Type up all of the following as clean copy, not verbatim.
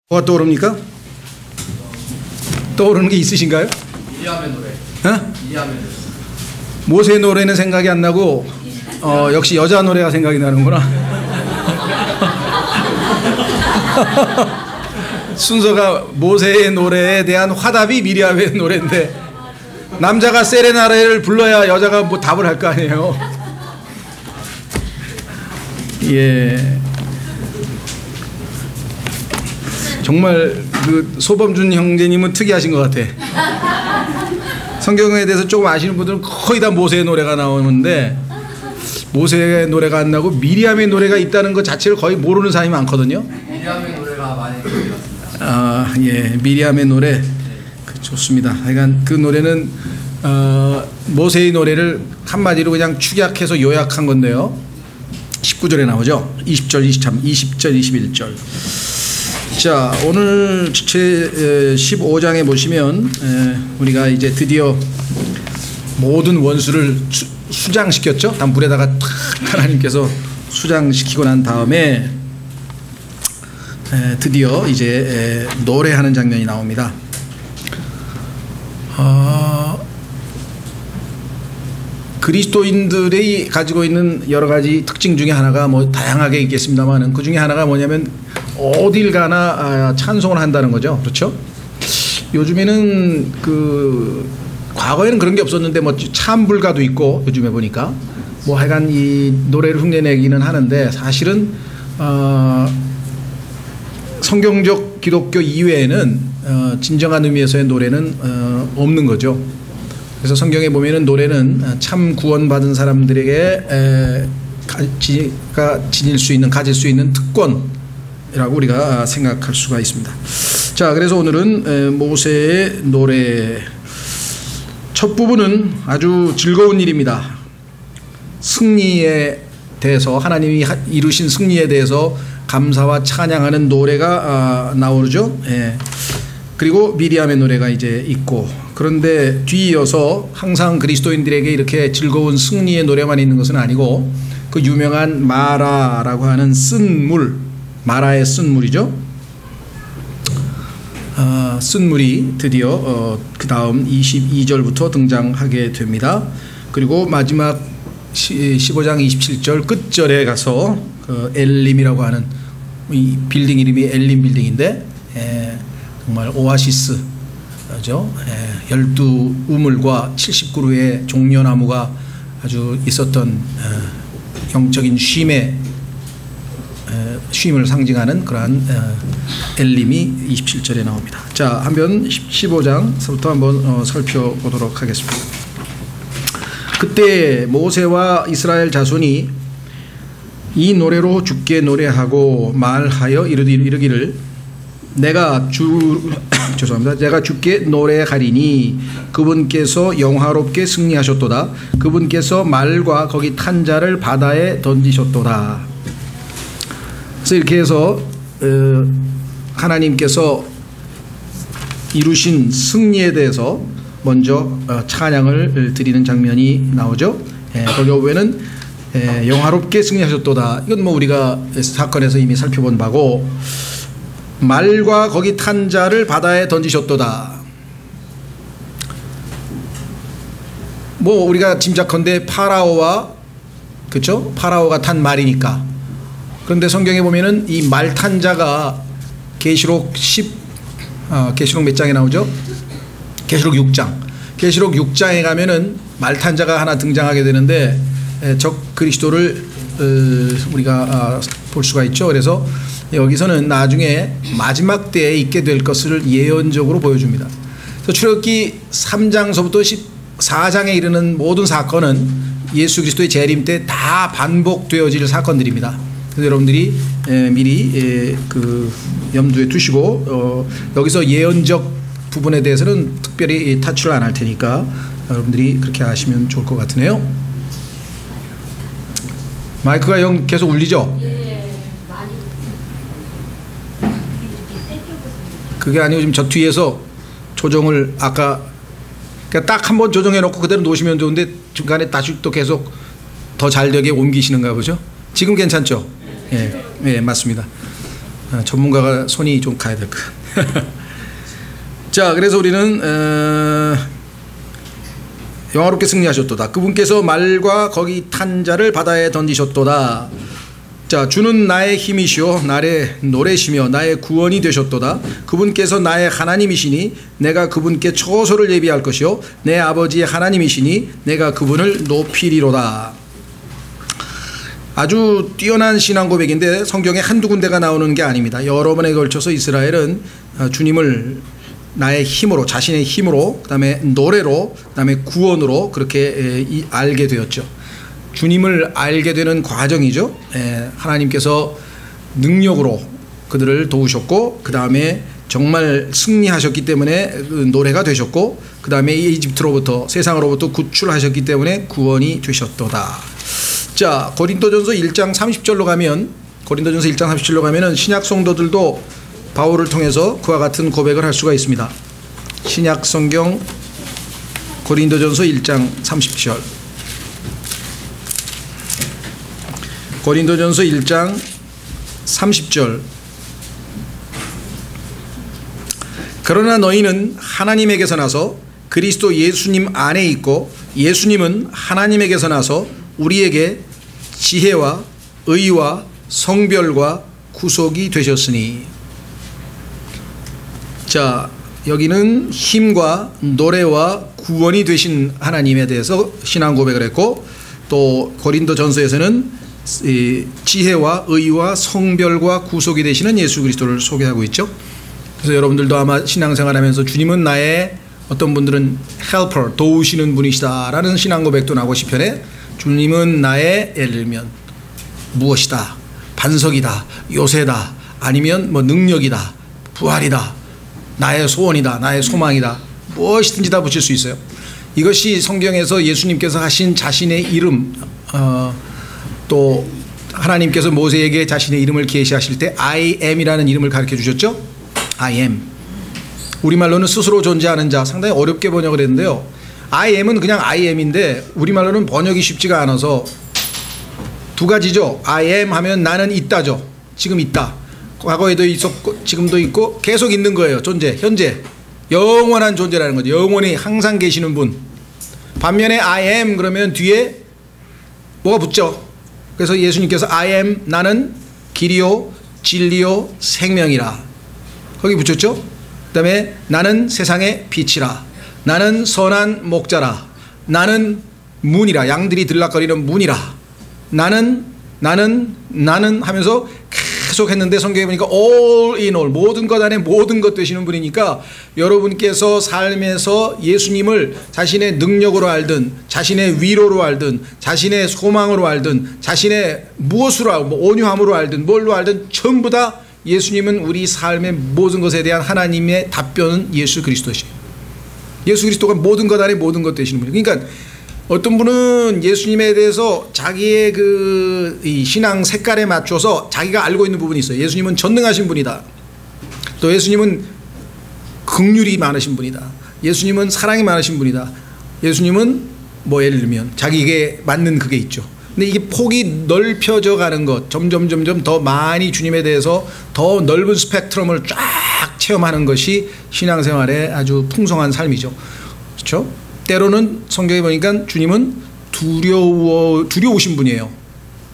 뭐가 떠오릅니까? 떠오르는 게 있으신가요? 미리암의 노래. 미리암의 노래. 모세 노래는 생각이 안 나고 역시 여자 노래가 생각이 나는구나. 순서가 모세의 노래에 대한 화답이 미리암의 노래인데 남자가 세레나데를 불러야 여자가 뭐 답을 할 거 아니에요. 예. 정말 그 소범준 형제님은 특이하신 것 같아. 성경에 대해서 조금 아시는 분들은 거의 다 모세의 노래가 나오는데 모세의 노래가 안 나고 미리암의 노래가 있다는 것 자체를 거의 모르는 사람이 많거든요. 미리암의 노래가 많이 들어갔습니다. 아, 예, 미리암의 노래 좋습니다. 하여간 그 노래는 모세의 노래를 한마디로 그냥 축약해서 요약한 건데요. 19절에 나오죠. 20절, 20절, 21절. 자, 오늘 제 15장에 보시면 우리가 이제 드디어 모든 원수를 수장시켰죠. 단불에다가 탁 하나님께서 수장시키고 난 다음에 드디어 이제 노래하는 장면이 나옵니다. 그리스도인들이 가지고 있는 여러 가지 특징 중에 하나가 뭐 다양하게 있겠습니다만 그 중에 하나가 뭐냐면 어딜 가나 찬송을 한다는 거죠. 그렇죠? 요즘에는 과거에는 그런 게 없었는데 뭐 찬불가도 있고 요즘에 보니까 뭐 하여간 이 노래를 흉내내기는 하는데 사실은 성경적 기독교 이외에는 진정한 의미에서의 노래는 없는 거죠. 그래서 성경에 보면은 노래는 참 구원받은 사람들에게 가질 수 있는 특권이라고 우리가 생각할 수가 있습니다. 자, 그래서 오늘은 모세의 노래 첫 부분은 아주 즐거운 일입니다. 승리에 대해서 하나님이 이루신 승리에 대해서 감사와 찬양하는 노래가 나오죠. 예. 그리고 미리암의 노래가 이제 있고, 그런데 뒤이어서 항상 그리스도인들에게 이렇게 즐거운 승리의 노래만 있는 것은 아니고 그 유명한 마라라고 하는 쓴물, 마라의 쓴물이죠. 쓴물이 드디어 그 다음 22절부터 등장하게 됩니다. 그리고 마지막 15장 27절 끝절에 가서 그 엘림이라고 하는 이 빌딩 이름이 엘림 빌딩인데 정말 오아시스죠. 12우물과 70그루의 종려나무가 아주 있었던 영적인 쉼을 상징하는 그러한 엘림이 27절에 나옵니다. 자, 한번 15장부터 한번 살펴보도록 하겠습니다. 그때 모세와 이스라엘 자손이 이 노래로 주께 노래하고 말하여 이르기를 내가 주께 노래하리니 그분께서 영화롭게 승리하셨도다. 그분께서 말과 거기 탄 자를 바다에 던지셨도다. 그래서 이렇게 해서 하나님께서 이루신 승리에 대해서 먼저 찬양을 드리는 장면이 나오죠. 거기 보면은 영화롭게 승리하셨도다. 이건 뭐 우리가 사건에서 이미 살펴본 바고, 말과 거기 탄 자를 바다에 던지셨도다. 뭐 우리가 짐작컨대 파라오와, 그렇죠? 파라오가 탄 말이니까. 그런데 성경에 보면은 이 말 탄 자가 계시록 몇 장에 나오죠? 계시록 6장. 계시록 6장에 가면은 말 탄 자가 하나 등장하게 되는데 적 그리스도를 우리가 볼 수가 있죠. 그래서 여기서는 나중에 마지막 때에 있게 될 것을 예언적으로 보여줍니다. 그래서 출애굽기 3장서부터 14장에 이르는 모든 사건은 예수 그리스도의 재림 때 다 반복되어질 사건들입니다. 그래서 여러분들이 미리 그 염두에 두시고 여기서 예언적 부분에 대해서는 특별히 타치를 안 할 테니까 여러분들이 그렇게 하시면 좋을 것 같으네요. 마이크가 계속 울리죠? 그게 아니고 지금 저 뒤에서 조정을 딱 한 번 조정해 놓고 그대로 놓으시면 좋은데 중간에 다시 또 계속 더 잘 되게 옮기시는가 보죠? 지금 괜찮죠? 예, 맞습니다. 전문가가 손이 좀 가야 될 것 같아요. 자, 그래서 우리는 영화롭게 승리하셨도다. 그분께서 말과 거기 탄 자를 바다에 던지셨도다. 자, 주는 나의 힘이시오 나의 노래시며 나의 구원이 되셨도다. 그분께서 나의 하나님이시니 내가 그분께 처소를 예비할 것이요 내 아버지의 하나님이시니 내가 그분을 높이리로다. 아주 뛰어난 신앙 고백인데 성경에 한두 군데가 나오는 게 아닙니다. 여러 번에 걸쳐서 이스라엘은 주님을 나의 힘으로, 자신의 힘으로, 그 다음에 노래로, 그 다음에 구원으로 그렇게 알게 되었죠. 주님을 알게 되는 과정이죠. 하나님께서 능력으로 그들을 도우셨고, 그 다음에 정말 승리하셨기 때문에 그 노래가 되셨고, 그 다음에 이집트로부터, 세상으로부터 구출하셨기 때문에 구원이 되셨도다. 자, 고린도전서 1장 30절로 가면, 고린도전서 1장 30절로 가면은 신약 성도들도 바울을 통해서 그와 같은 고백을 할 수가 있습니다. 신약 성경 고린도전서 1장 30절. 고린도전서 1장 30절. 그러나 너희는 하나님에게서 나서 그리스도 예수님 안에 있고 예수님은 하나님에게서 나서 우리에게 지혜와 의와 성별과 구속이 되셨으니. 자, 여기는 힘과 노래와 구원이 되신 하나님에 대해서 신앙 고백을 했고, 또 고린도전서에서는 지혜와 의와 성별과 구속이 되시는 예수 그리스도를 소개하고 있죠. 그래서 여러분들도 아마 신앙생활하면서 주님은 나의, 어떤 분들은 helper, 도우시는 분이시다 라는 신앙 고백도 나고 시편에 주님은 나의, 예를 들면 무엇이다, 반석이다, 요새다, 아니면 뭐 능력이다, 부활이다, 나의 소원이다, 나의 소망이다, 무엇이든지 다 붙일 수 있어요. 이것이 성경에서 예수님께서 하신 자신의 이름, 또 하나님께서 모세에게 자신의 이름을 계시하실 때 I am이라는 이름을 가르쳐 주셨죠. I am. 우리말로는 스스로 존재하는 자, 상당히 어렵게 번역을 했는데요. I am은 그냥 I am인데 우리말로는 번역이 쉽지가 않아서 두 가지죠. I am 하면 나는 있다죠. 지금 있다. 과거에도 있었고 지금도 있고 계속 있는 거예요. 존재, 현재. 영원한 존재라는 거죠. 영원히 항상 계시는 분. 반면에 I am 그러면 뒤에 뭐가 붙죠. 그래서 예수님께서 I am, 나는 길이요 진리요 생명이라 거기 붙였죠. 그 다음에 나는 세상의 빛이라, 나는 선한 목자라, 나는 문이라, 양들이 들락거리는 문이라, 나는 하면서 계속 했는데 성경에 보니까 all in all, 모든 것 안에 모든 것 되시는 분이니까 여러분께서 삶에서 예수님을 자신의 능력으로 알든 자신의 위로로 알든 자신의 소망으로 알든 자신의 무엇으로 알든 뭐 온유함으로 알든 뭘로 알든 전부 다 예수님은 우리 삶의 모든 것에 대한 하나님의 답변은 예수 그리스도시에요. 예수 그리스도가 모든 것 안에 모든 것 되시는 분이에요. 그러니까 어떤 분은 예수님에 대해서 자기의 이 신앙 색깔에 맞춰서 자기가 알고 있는 부분이 있어요. 예수님은 전능하신 분이다. 또 예수님은 긍휼이 많으신 분이다. 예수님은 사랑이 많으신 분이다. 예수님은 뭐 예를 들면 자기에게 맞는 그게 있죠. 근데 이게 폭이 넓혀져 가는 것, 점점 더 많이 주님에 대해서 더 넓은 스펙트럼을 쫙 체험하는 것이 신앙생활의 아주 풍성한 삶이죠. 그렇죠? 때로는 성경에 보니까 주님은 두려우신 분이에요.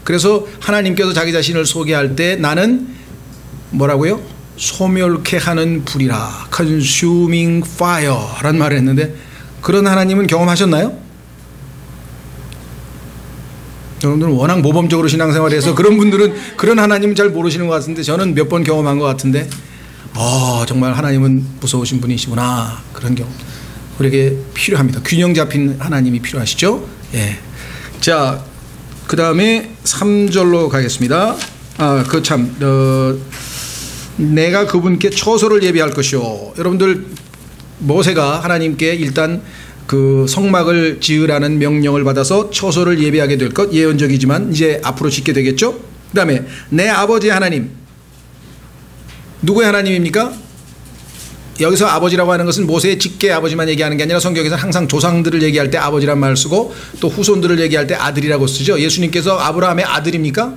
그래서 하나님께서 자기 자신을 소개할 때 나는 뭐라고요? 소멸케 하는 불이라, consuming fire라는 말을 했는데, 그런 하나님은 경험하셨나요? 여러분들은 워낙 모범적으로 신앙생활해서 그런 분들은 그런 하나님은 잘 모르시는 것 같은데, 저는 몇 번 경험한 것 같은데 정말 하나님은 무서우신 분이시구나. 그런 경험 우리에게 필요합니다. 균형 잡힌 하나님이 필요하시죠. 예. 자, 그 다음에 3절로 가겠습니다. 내가 그분께 처소를 예비할 것이요. 여러분들 모세가 하나님께 일단 그 성막을 지으라는 명령을 받아서 처소를 예비하게 될 것, 예언적이지만 이제 앞으로 짓게 되겠죠. 그 다음에 내 아버지의 하나님, 누구의 하나님입니까? 여기서 아버지라고 하는 것은 모세의 직계 아버지만 얘기하는 게 아니라 성경에서 항상 조상들을 얘기할 때 아버지란 말을 쓰고 또 후손들을 얘기할 때 아들이라고 쓰죠. 예수님께서 아브라함의 아들입니까?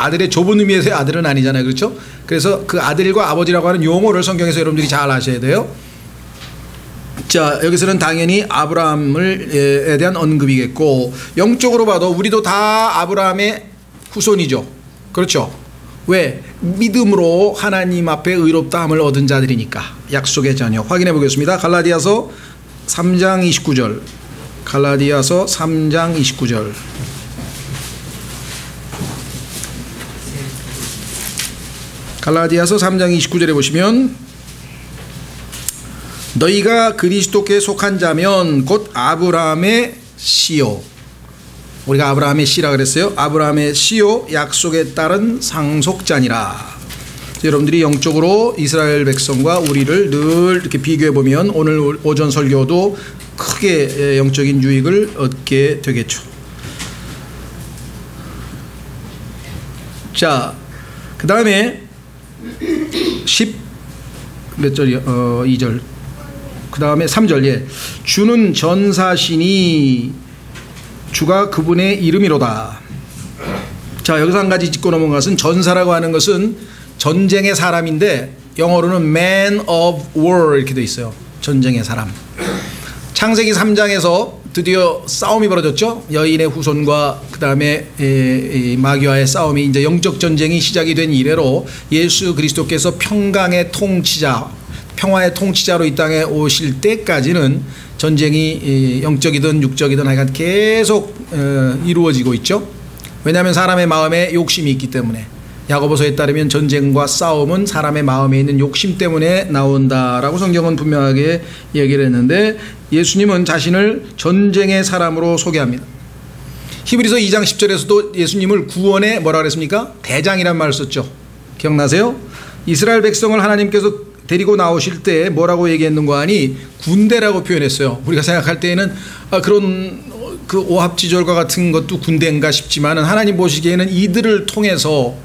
아들의 좁은 의미에서의 아들은 아니잖아요. 그렇죠? 그래서 그 아들과 아버지라고 하는 용어를 성경에서 여러분들이 잘 아셔야 돼요. 자, 여기서는 당연히 아브라함에 대한 언급이겠고, 영적으로 봐도 우리도 다 아브라함의 후손이죠. 그렇죠? 왜? 믿음으로 하나님 앞에 의롭다함을 얻은 자들이니까. 약속의 자녀. 확인해 보겠습니다. 갈라디아서 3장 29절. 갈라디아서 3장 29절. 갈라디아서 3장 29절에 보시면, 너희가 그리스도께 속한 자면 곧 아브라함의 씨요. 우리가 아브라함의 씨라 그랬어요. 아브라함의 씨요 약속에 따른 상속자니라. 여러분들이 영적으로 이스라엘 백성과 우리를 늘 이렇게 비교해 보면 오늘 오전 설교도 크게 영적인 유익을 얻게 되겠죠. 자, 그 다음에 10몇 절이요? 2절. 그 다음에 3절. 예. 주는 전사시니 주가 그분의 이름이로다. 자, 여기서 한 가지 짚고 넘어간 것은, 전사라고 하는 것은 전쟁의 사람인데 영어로는 man of war 이렇게 돼 있어요. 전쟁의 사람. 창세기 3장에서 드디어 싸움이 벌어졌죠. 여인의 후손과 그 다음에 마귀와의 싸움이, 이제 영적 전쟁이 시작이 된 이래로 예수 그리스도께서 평강의 통치자, 평화의 통치자로 이 땅에 오실 때까지는 전쟁이 영적이든 육적이든 하여간 계속 이루어지고 있죠. 왜냐하면 사람의 마음에 욕심이 있기 때문에. 야고보서에 따르면 전쟁과 싸움은 사람의 마음에 있는 욕심 때문에 나온다라고 성경은 분명하게 얘기를 했는데, 예수님은 자신을 전쟁의 사람으로 소개합니다. 히브리서 2장 10절에서도 예수님을 구원의 뭐라 그랬습니까? 대장이란 말을 썼죠. 기억나세요? 이스라엘 백성을 하나님께서 데리고 나오실 때 뭐라고 얘기했는가 하니 군대라고 표현했어요. 우리가 생각할 때에는 그런 그 오합지졸과 같은 것도 군대인가 싶지만은, 하나님 보시기에는 이들을 통해서,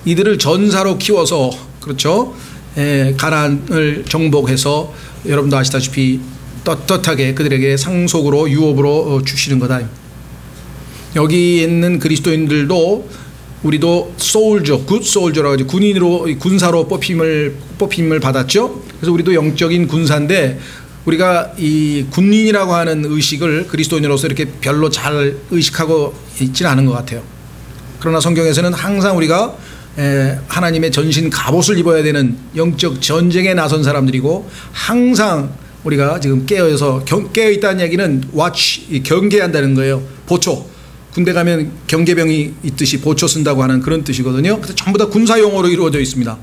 이들을 전사로 키워서, 그렇죠? 가나안을 정복해서 여러분도 아시다시피 떳떳하게 그들에게 상속으로 유업으로 주시는 거다. 여기 있는 그리스도인들도, 우리도 소울저, 굿 소울저라고 하죠. 군인으로, 군사로 뽑힘을 받았죠. 그래서 우리도 영적인 군사인데, 우리가 이 군인이라고 하는 의식을 그리스도인으로서 이렇게 별로 잘 의식하고 있지는 않은 것 같아요. 그러나 성경에서는 항상 우리가 하나님의 전신 갑옷을 입어야 되는 영적 전쟁에 나선 사람들이고, 항상 우리가 지금 깨어있다는 얘기는 watch, 경계한다는 거예요. 보초. 군대 가면 경계병이 있듯이 보초 쓴다고 하는 그런 뜻이거든요. 그래서 전부 다 군사 용어로 이루어져 있습니다.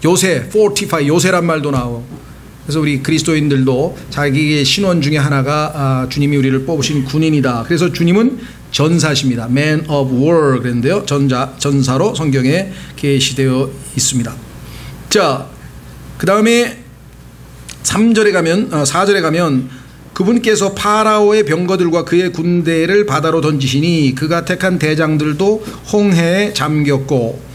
요새, fortify, 요새란 말도 나오고. 그래서 우리 그리스도인들도 자기의 신원 중에 하나가 주님이 우리를 뽑으신 군인이다. 그래서 주님은 전사십니다. Man of war 그랬는데요. 전사로 성경에 계시되어 있습니다. 자, 그 다음에 4절에 가면 그분께서 파라오의 병거들과 그의 군대를 바다로 던지시니 그가 택한 대장들도 홍해에 잠겼고.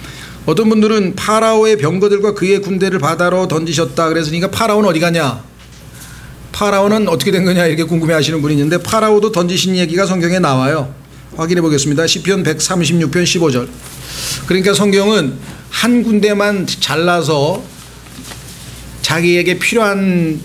어떤 분들은 파라오의 병거들과 그의 군대를 바다로 던지셨다 그랬으니까 파라오는 어디 가냐, 파라오는 어떻게 된 거냐 이렇게 궁금해하시는 분이 있는데, 파라오도 던지신 얘기가 성경에 나와요. 확인해 보겠습니다. 시편 136편 15절. 그러니까 성경은 한 군데만 잘라서 자기에게 필요한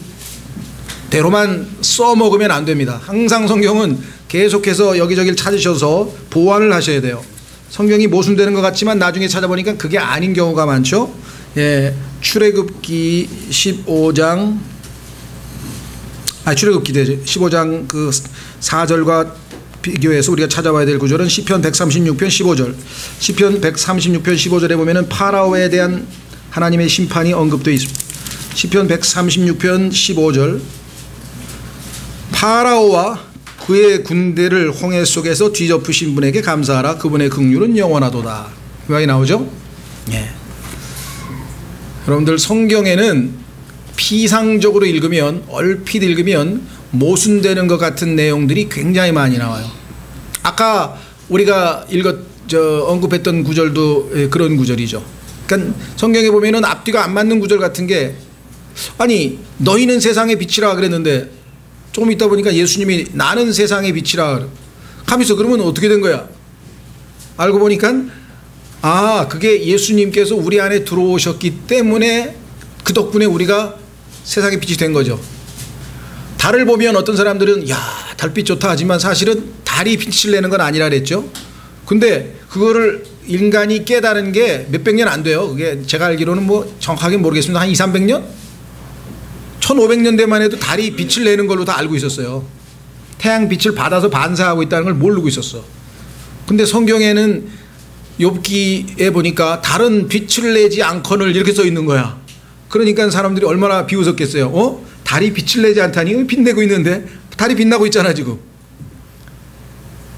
대로만 써먹으면 안 됩니다. 항상 성경은 계속해서 여기저기를 찾으셔서 보완을 하셔야 돼요. 성경이 모순되는 것 같지만 나중에 찾아보니까 그게 아닌 경우가 많죠. 예, 출애굽기 15장, 출애굽기 15장 그 4절과 비교해서 우리가 찾아봐야 될 구절은 시편 136편 15절. 시편 136편 15절에 보면은 파라오에 대한 하나님의 심판이 언급되어 있습니다. 시편 136편 15절. 파라오와 그의 군대를 홍해 속에서 뒤덮으신 분에게 감사하라. 그분의 긍휼은 영원하도다. 그 말이 나오죠? 예. 여러분들 성경에는 피상적으로 읽으면, 얼핏 읽으면 모순되는 것 같은 내용들이 굉장히 많이 나와요. 아까 우리가 언급했던 구절도 그런 구절이죠. 그러니까 성경에 보면은 앞뒤가 안 맞는 구절 같은 게, 아니 너희는 세상의 빛이라 그랬는데 조금 있다 보니까 예수님이 나는 세상의 빛이라 가면서, 그러면 어떻게 된 거야? 알고 보니까 아, 그게 예수님께서 우리 안에 들어오셨기 때문에 그 덕분에 우리가 세상의 빛이 된 거죠. 달을 보면 어떤 사람들은 야, 달빛 좋다 하지만 사실은 달이 빛을 내는 건 아니라 그랬죠. 근데 그거를 인간이 깨달은 게 몇백 년 안 돼요. 그게 제가 알기로는 뭐 정확하게 모르겠습니다. 한 2, 300년? 1500년대만 해도 달이 빛을 내는 걸로 다 알고 있었어요. 태양 빛을 받아서 반사하고 있다는 걸 모르고 있었어. 근데 성경에는 욥기에 보니까 달은 빛을 내지 않거늘 이렇게 써 있는 거야. 그러니까 사람들이 얼마나 비웃었겠어요. 달이 빛을 내지 않다니 빛내고 있는데 달이 빛나고 있잖아 지금.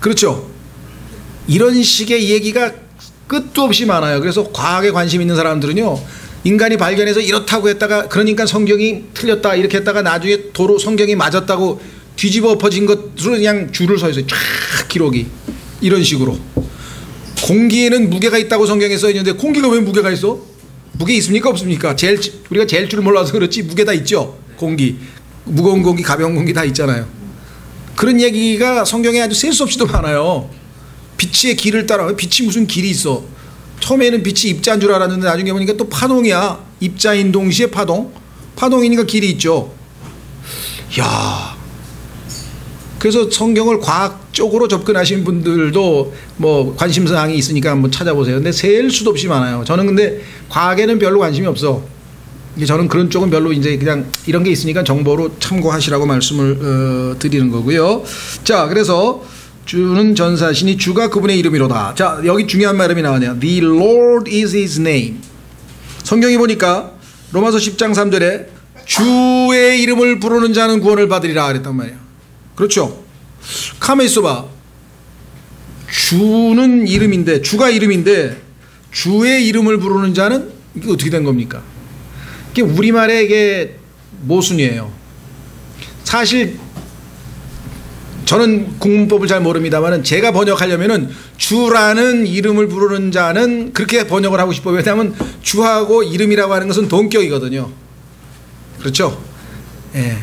그렇죠. 이런 식의 얘기가 끝도 없이 많아요. 그래서 과학에 관심 있는 사람들은요, 인간이 발견해서 이렇다고 했다가 그러니까 성경이 틀렸다 이렇게 했다가 나중에 도로 성경이 맞았다고 뒤집어 엎어진 것으로 그냥 줄을 서 있어요. 쫙 기록이 이런 식으로. 공기에는 무게가 있다고 성경에 써 있는데 공기가 왜 무게가 있어? 무게 있습니까 없습니까? 우리가 제일 줄 몰라서 그렇지 무게 다 있죠. 공기, 무거운 공기, 가벼운 공기 다 있잖아요. 그런 얘기가 성경에 아주 셀 수 없이도 많아요. 빛의 길을 따라. 빛이 무슨 길이 있어? 처음에는 빛이 입자인 줄 알았는데 나중에 보니까 또 파동이야. 입자인 동시에 파동이니까 길이 있죠. 야, 그래서 성경을 과학적으로 접근하신 분들도 뭐 관심사항이 있으니까 한번 찾아보세요. 근데 셀 수도 없이 많아요. 저는 근데 과학에는 별로 관심이 없어. 저는 그런 쪽은 별로 이제 그냥 이런 게 있으니까 정보로 참고하시라고 말씀을 드리는 거고요. 자, 그래서 주는 전사시니 주가 그분의 이름이로다. 자, 여기 중요한 말음이 나오네요. The Lord is his name. 성경이 보니까 로마서 10장 3절에 주의 이름을 부르는 자는 구원을 받으리라 그랬단 말이에요. 그렇죠. 가만히 있어봐. 주는 이름인데, 주가 이름인데 주의 이름을 부르는 자는 이게 어떻게 된 겁니까? 이게 우리말의 이게 모순이에요. 사실 저는 국문법을 잘 모릅니다만 제가 번역하려면은 주라는 이름을 부르는 자는 그렇게 번역을 하고 싶어요. 왜냐하면 주하고 이름이라고 하는 것은 동격이거든요. 그렇죠? 예.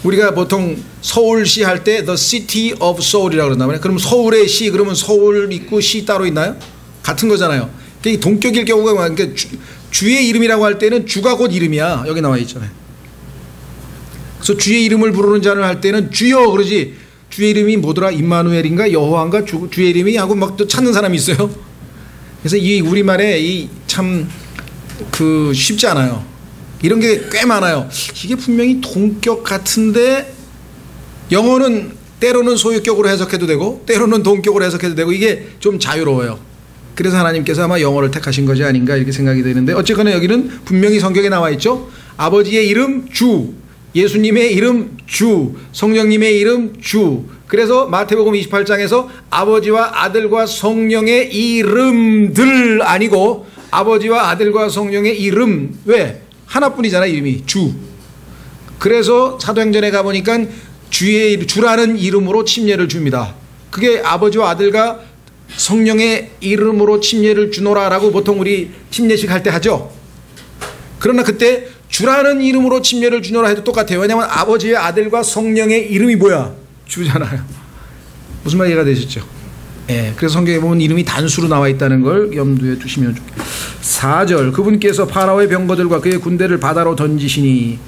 우리가 보통 서울시 할 때 The City of Seoul이라고 그런단 말이에요. 그럼 서울의 시, 그러면 서울 있고 시 따로 있나요? 같은 거잖아요. 이게 동격일 경우가 많으니까 그러니까 주의 이름이라고 할 때는 주가 곧 이름이야. 여기 나와 있잖아요. 그래서 주의 이름을 부르는 자를 할 때는 주여 그러지. 주의 이름이 뭐더라? 임마누엘인가 여호와인가 주의 이름이 하고 막 또 찾는 사람이 있어요. 그래서 이 우리말에 이 참 그 쉽지 않아요. 이런 게 꽤 많아요. 이게 분명히 동격 같은데 영어는 때로는 소유격으로 해석해도 되고 때로는 동격으로 해석해도 되고 이게 좀 자유로워요. 그래서 하나님께서 아마 영어를 택하신 것이 아닌가 이렇게 생각이 되는데 어쨌거나 여기는 분명히 성경에 나와 있죠. 아버지의 이름 주, 예수님의 이름 주, 성령님의 이름 주. 그래서 마태복음 28장에서 아버지와 아들과 성령의 이름들 아니고 아버지와 아들과 성령의 이름. 왜? 하나뿐이잖아. 이름이 주. 그래서 사도행전에 가보니까 주라는 이름으로 침례를 줍니다. 그게 아버지와 아들과 성령의 이름으로 침례를 주노라라고 보통 우리 침례식 할 때 하죠. 그러나 그때 주라는 이름으로 침례를 주노라 해도 똑같아요. 왜냐하면 아버지의 아들과 성령의 이름이 뭐야? 주잖아요. 무슨 말 이해가 되셨죠? 예, 그래서 성경에 보면 이름이 단수로 나와 있다는 걸 염두에 두시면 좋겠습니다. 4절 그분께서 파라오의 병거들과 그의 군대를 바다로 던지시니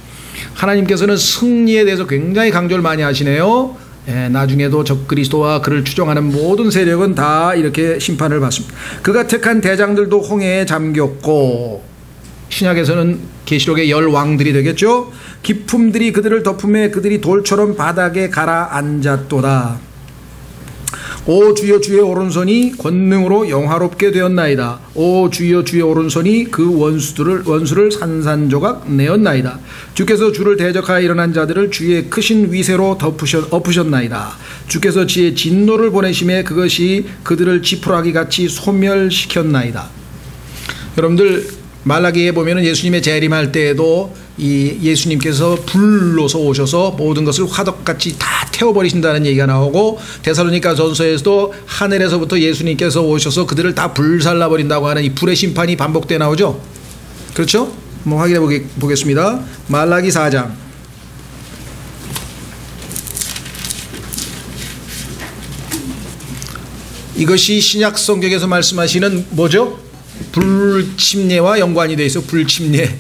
하나님께서는 승리에 대해서 굉장히 강조를 많이 하시네요. 예, 나중에도 적그리스도와 그를 추종하는 모든 세력은 다 이렇게 심판을 받습니다. 그가 택한 대장들도 홍해에 잠겼고 신약에서는 계시록의 10왕들이 되겠죠. 기품들이 그들을 덮음에 그들이 돌처럼 바닥에 가라앉았도다. 오 주여 주의 오른손이 권능으로 영화롭게 되었나이다. 오 주여 주의 오른손이 그 원수를 산산조각 내었나이다. 주께서 주를 대적하여 일어난 자들을 주의 크신 위세로 엎으셨나이다. 주께서 지의 진노를 보내심에 그것이 그들을 지푸라기 같이 소멸시켰나이다. 여러분들 말라기에 보면은 예수님의 재림할 때에도 이 예수님께서 불로서 오셔서 모든 것을 화덕같이 다 태워버리신다는 얘기가 나오고 데살로니가 전서에서도 하늘에서부터 예수님께서 오셔서 그들을 다 불살라버린다고 하는 이 불의 심판이 반복돼 나오죠. 그렇죠? 한번 확인해 보겠습니다. 말라기 4장 이것이 신약 성경에서 말씀하시는 뭐죠? 불침례와 연관이 되어 있어. 불침례.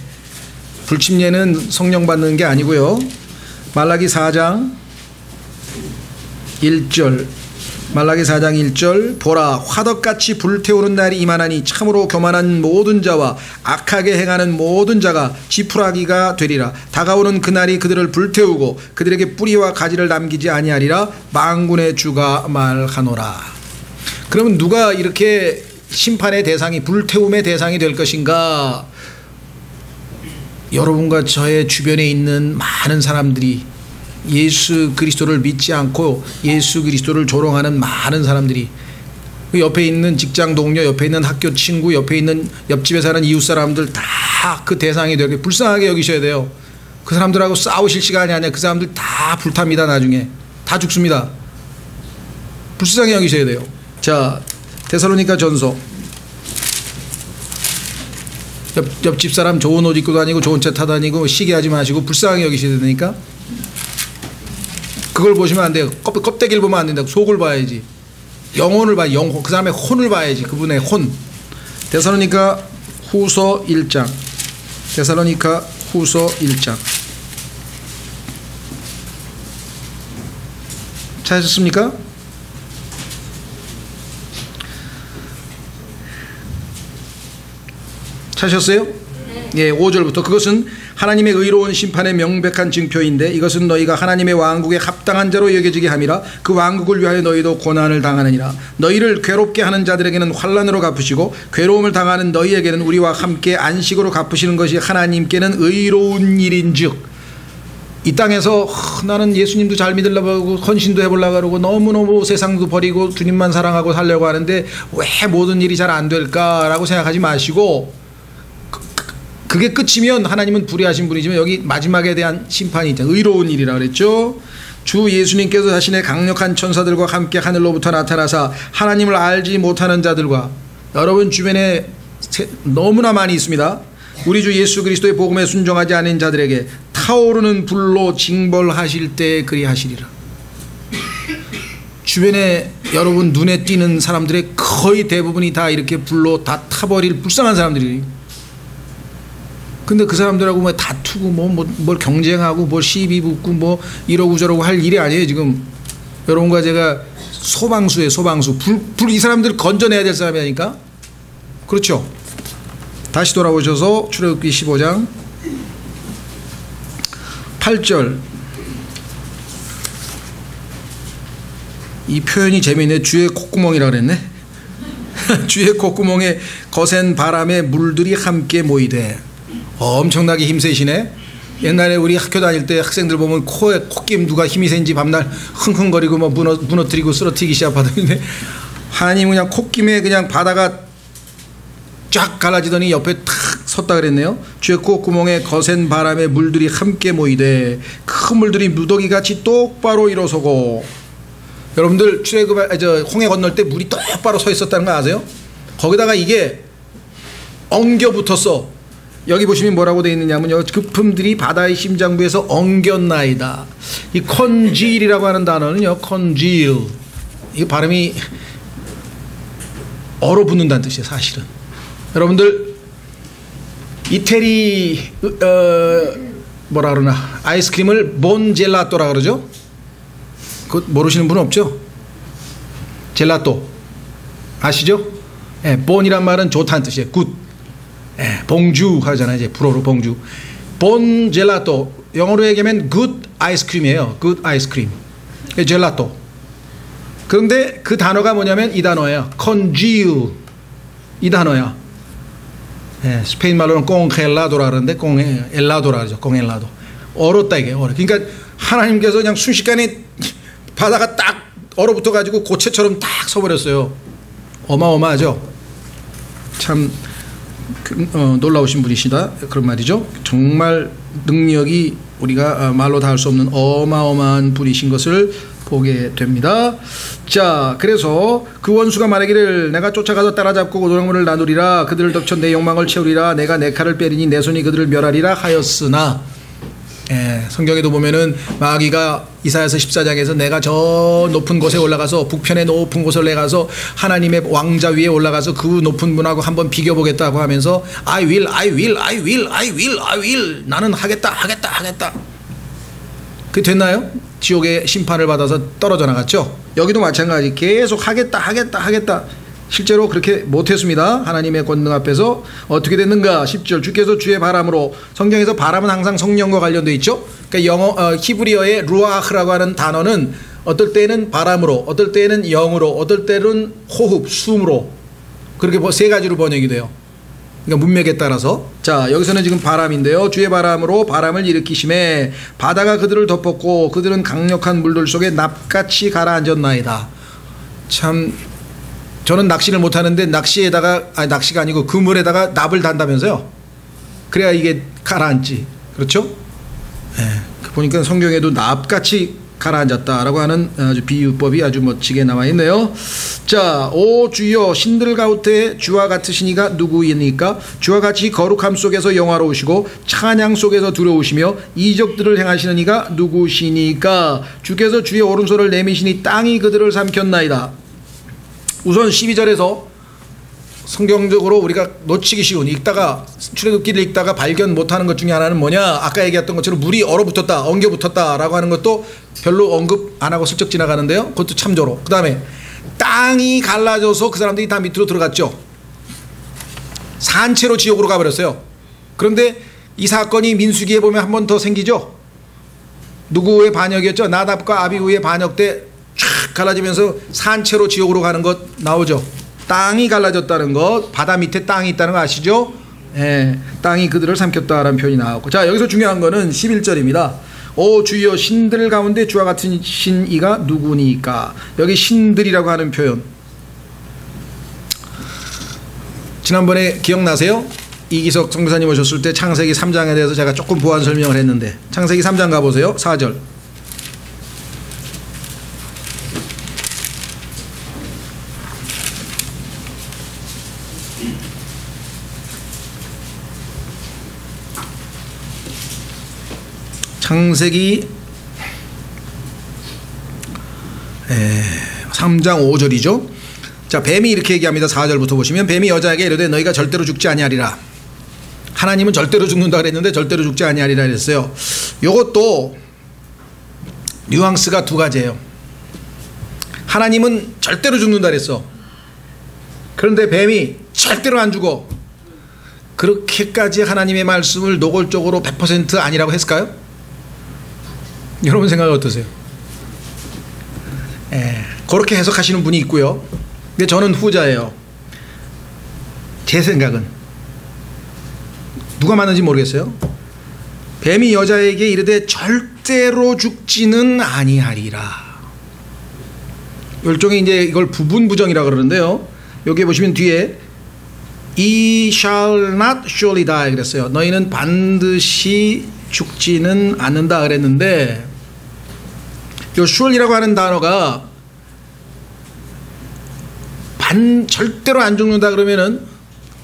불침례는 성령 받는 게 아니고요. 말라기 4장 1절, 말라기 4장 1절, 보라 화덕같이 불태우는 날이 임하나니 참으로 교만한 모든 자와 악하게 행하는 모든 자가 지푸라기가 되리라. 다가오는 그날이 그들을 불태우고 그들에게 뿌리와 가지를 남기지 아니하리라. 만군의 주가 말하노라. 그러면 누가 이렇게 심판의 대상이, 불태움의 대상이 될 것인가? 여러분과 저의 주변에 있는 많은 사람들이, 예수 그리스도를 믿지 않고 예수 그리스도를 조롱하는 많은 사람들이, 그 옆에 있는 직장 동료, 옆에 있는 학교 친구, 옆에 있는 옆집에 사는 이웃 사람들 다 그 대상이 되게 불쌍하게 여기셔야 돼요. 그 사람들하고 싸우실 시간이 아니야. 그 사람들 다 불탑니다. 나중에 다 죽습니다. 불쌍하게 여기셔야 돼요. 자, 데살로니가 전서. 옆집 사람 좋은 옷 입고 다니고 좋은 차 타 다니고 시기하지 마시고 불쌍하게 여기셔야 되니까 그걸 보시면 안 돼요. 껍데기를 보면 안 된다고. 속을 봐야지. 영혼을 봐야지. 영혼. 그 사람의 혼을 봐야지. 그분의 혼. 데살로니가 후서 1장. 데살로니가 후서 1장. 찾으셨습니까? 찾으셨어요? 예, 5절부터. 그것은 하나님의 의로운 심판의 명백한 증표인데 이것은 너희가 하나님의 왕국에 합당한 자로 여겨지게 함이라. 그 왕국을 위하여 너희도 고난을 당하느니라. 너희를 괴롭게 하는 자들에게는 환난으로 갚으시고 괴로움을 당하는 너희에게는 우리와 함께 안식으로 갚으시는 것이 하나님께는 의로운 일인즉. 이 땅에서 나는 예수님도 잘 믿으려고 하고 헌신도 해보려고 그러고 너무너무 세상도 버리고 주님만 사랑하고 살려고 하는데 왜 모든 일이 잘 안 될까라고 생각하지 마시고, 그게 끝이면 하나님은 불의하신 분이지만 여기 마지막에 대한 심판이 있잖아요. 의로운 일이라 그랬죠. 주 예수님께서 자신의 강력한 천사들과 함께 하늘로부터 나타나사 하나님을 알지 못하는 자들과, 여러분 주변에 너무나 많이 있습니다. 우리 주 예수 그리스도의 복음에 순종하지 않은 자들에게 타오르는 불로 징벌하실 때 그리하시리라. 주변에 여러분 눈에 띄는 사람들의 거의 대부분이 다 이렇게 불로 다 타버릴 불쌍한 사람들이. 근데 그 사람들하고 뭐 다투고 뭘 경쟁하고 뭘 시비 붙고 뭐 이러고 저러고 할 일이 아니에요. 지금 여러분과 제가 소방수예요. 소방수. 불 이 사람들 건져내야 될 사람이니까. 그렇죠. 다시 돌아오셔서 출애굽기 15장 8절. 이 표현이 재미있네. 주의 콧구멍이라 그랬네. 주의 콧구멍에 거센 바람에 물들이 함께 모이되. 엄청나게 힘세시네. 옛날에 우리 학교 다닐 때 학생들 보면 코에 콧김 누가 힘이 센지 밤날 흥흥거리고 뭐 무너뜨리고 쓰러뜨리기 시작하던데, 하나님은 그냥 콧김에 그냥 바다가 쫙 갈라지더니 옆에 탁 섰다 그랬네요. 주의 콧구멍에 거센 바람에 물들이 함께 모이되 큰 물들이 무더기같이 똑바로 일어서고. 여러분들 홍해 건널 때 물이 똑바로 서 있었다는 거 아세요? 거기다가 이게 엉겨 붙었어. 여기 보시면 뭐라고 되어 있느냐면요, 그 품들이 바다의 심장부에서 엉겼나이다. 이 컨질이라고 하는 단어는요, 컨질, 이 발음이 얼어붙는다는 뜻이에요. 사실은 여러분들 이태리 뭐라 그러나 아이스크림을 본젤라또라 그러죠. 그거 모르시는 분은 없죠? 젤라또 아시죠? 예, 본이란 말은 좋다는 뜻이에요. 굿. 예, 봉주 하잖아요. 이제 불어로 봉주. 본 젤라또, 영어로 얘기하면 굿 아이스크림이에요. 굿 아이스크림. 젤라또. 그런데 그 단어가 뭐냐면 이 단어예요. congeal. 이 단어야. 예, 스페인 말로는 꽁헬라도라 그러는데 꽁헬라도라 그러죠. 꽁헬라도. 얼었다 이게. 얼어. 그러니까 하나님께서 그냥 순식간에 바다가 딱 얼어붙어 가지고 고체처럼 딱 서버렸어요. 어마어마하죠. 참 놀라우신 분이시다 그런 말이죠. 정말 능력이 우리가 말로 다 할 수 없는 어마어마한 분이신 것을 보게 됩니다. 자, 그래서 그 원수가 말하기를 내가 쫓아가서 따라잡고 노랑물을 나누리라. 그들을 덮쳐 내 욕망을 채우리라. 내가 내 칼을 빼리니 내 손이 그들을 멸하리라 하였으나. 예, 성경에도 보면은 마귀가 이사야서 14장에서 내가 저 높은 곳에 올라가서 북편의 높은 곳에 올라가서 하나님의 왕자 위에 올라가서 그 높은 분하고 한번 비교보겠다고 하면서 I will 나는 하겠다. 그게 됐나요? 지옥의 심판을 받아서 떨어져 나갔죠. 여기도 마찬가지 계속 하겠다. 실제로 그렇게 못했습니다. 하나님의 권능 앞에서. 어떻게 됐는가? 10절 주께서 주의 바람으로, 성경에서 바람은 항상 성령과 관련되어 있죠. 그러니까 히브리어의 루아흐라고 하는 단어는 어떨 때는 바람으로, 어떨 때는 영으로, 어떨 때는 호흡, 숨으로, 그렇게 세 가지로 번역이 돼요. 그러니까 문맥에 따라서. 자, 여기서는 지금 바람인데요. 주의 바람으로 바람을 일으키심에 바다가 그들을 덮었고 그들은 강력한 물들 속에 납같이 가라앉았나이다. 참, 저는 낚시를 못하는데 낚시가 아니고 그물에다가 납을 단다면서요. 그래야 이게 가라앉지. 그렇죠? 네. 보니까 성경에도 납같이 가라앉았다라고 하는 아주 비유법이 아주 멋지게 나와 있네요. 자, 오 주여 신들 가운데 주와 같으시니가 누구이니까? 주와 같이 거룩함 속에서 영화로우시고 찬양 속에서 두려우시며 이적들을 행하시는 이가 누구시니까? 주께서 주의 오른손을 내미시니 땅이 그들을 삼켰나이다. 우선 12절에서 성경적으로 우리가 놓치기 쉬운, 읽다가 출애굽기를 읽다가 발견 못하는 것 중에 하나는 뭐냐? 아까 얘기했던 것처럼 물이 얼어붙었다, 엉겨붙었다 라고 하는 것도 별로 언급 안 하고 슬쩍 지나가는데요. 그것도 참조로. 그 다음에 땅이 갈라져서 그 사람들이 다 밑으로 들어갔죠. 산채로 지옥으로 가버렸어요. 그런데 이 사건이 민수기에 보면 한 번 더 생기죠. 누구의 반역이었죠? 나답과 아비후의 반역 때 쫙 갈라지면서 산채로 지옥으로 가는 것 나오죠. 땅이 갈라졌다는 것, 바다 밑에 땅이 있다는 거 아시죠? 예, 땅이 그들을 삼켰다라는 표현이 나왔고. 자, 여기서 중요한 거는 11절입니다. 오 주여 신들 가운데 주와 같은 신 이가 누구니까? 여기 신들이라고 하는 표현, 지난번에 기억나세요? 이기석 성교사님 오셨을 때 창세기 3장에 대해서 제가 조금 보완 설명을 했는데, 창세기 3장 가보세요. 4절. 창세기 3장 5절이죠. 자, 뱀이 이렇게 얘기합니다. 4절부터 보시면 뱀이 여자에게 이르되 너희가 절대로 죽지 아니하리라. 하나님은 절대로 죽는다 그랬는데 절대로 죽지 아니하리라 그랬어요. 요것도 뉘앙스가 두 가지예요. 하나님은 절대로 죽는다 그랬어. 그런데 뱀이 절대로 안 죽어. 그렇게까지 하나님의 말씀을 노골적으로 100% 아니라고 했을까요? 여러분 생각 어떠세요? 그렇게 해석하시는 분이 있고요. 근데 저는 후자예요. 제 생각은 누가 맞는지 모르겠어요. 뱀이 여자에게 이르되 절대로 죽지는 아니하리라. 일종의 이제 이걸 부분 부정이라 그러는데요. 여기 보시면 뒤에 He shall not surely die 그랬어요. 너희는 반드시 죽지는 않는다 그랬는데, 요 surely라고 하는 단어가 절대로 안 죽는다 그러면은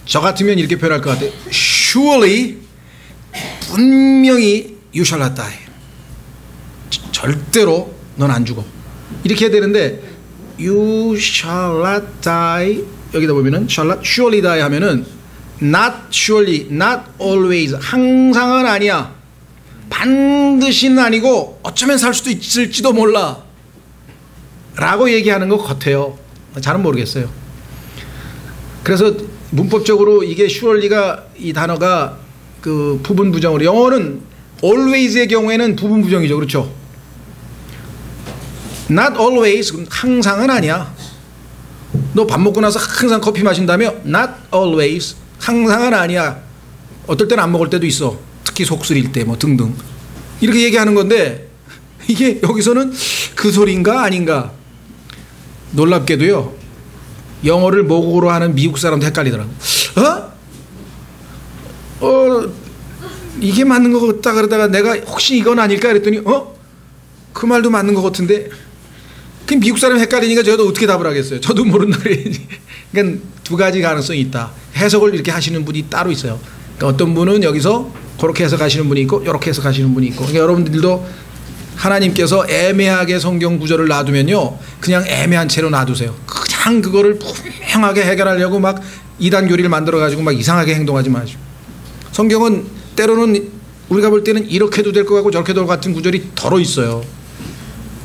저 같으면 이렇게 표현할 것 같아요. Surely, 분명히 you shall not die. 절대로 넌 안 죽어. 이렇게 해야 되는데 you shall not die, 여기다 보면은 shall not surely die 하면은 not surely, not always, 항상은 아니야, 반드시는 아니고 어쩌면 살 수도 있을지도 몰라 라고 얘기하는 것 같아요. 잘은 모르겠어요. 그래서 문법적으로 이게 surely가, 이 단어가 그 부분 부정으로, 영어는 always의 경우에는 부분 부정이죠. 그렇죠? not always, 항상은 아니야. 너 밥 먹고 나서 항상 커피 마신다며? not always, 항상은 아니야. 어떨 때는 안 먹을 때도 있어. 특히 속 쓰릴 때 뭐 등등 이렇게 얘기하는 건데, 이게 여기서는 그 소리인가 아닌가. 놀랍게도요, 영어를 모국어로 하는 미국 사람도 헷갈리더라고. 이게 맞는 것 같다 그러다가 내가 혹시 이건 아닐까 그랬더니 그 말도 맞는 것 같은데, 그 미국 사람이 헷갈리니까 저도 어떻게 답을 하겠어요. 저도 모른다 그래야지. 그러니까 두 가지 가능성이 있다. 해석을 이렇게 하시는 분이 따로 있어요. 그러니까 어떤 분은 여기서 그렇게 해석하시는 분이 있고 이렇게 해석하시는 분이 있고. 그러니까 여러분들도 하나님께서 애매하게 성경 구절을 놔두면요, 그냥 애매한 채로 놔두세요. 그냥 그거를 분명하게 해결하려고 막 이단 교리를 만들어가지고 막 이상하게 행동하지 마시고. 성경은 때로는 우리가 볼 때는 이렇게도 될 것 같고 저렇게도 될 것 같은 구절이 덜어 있어요.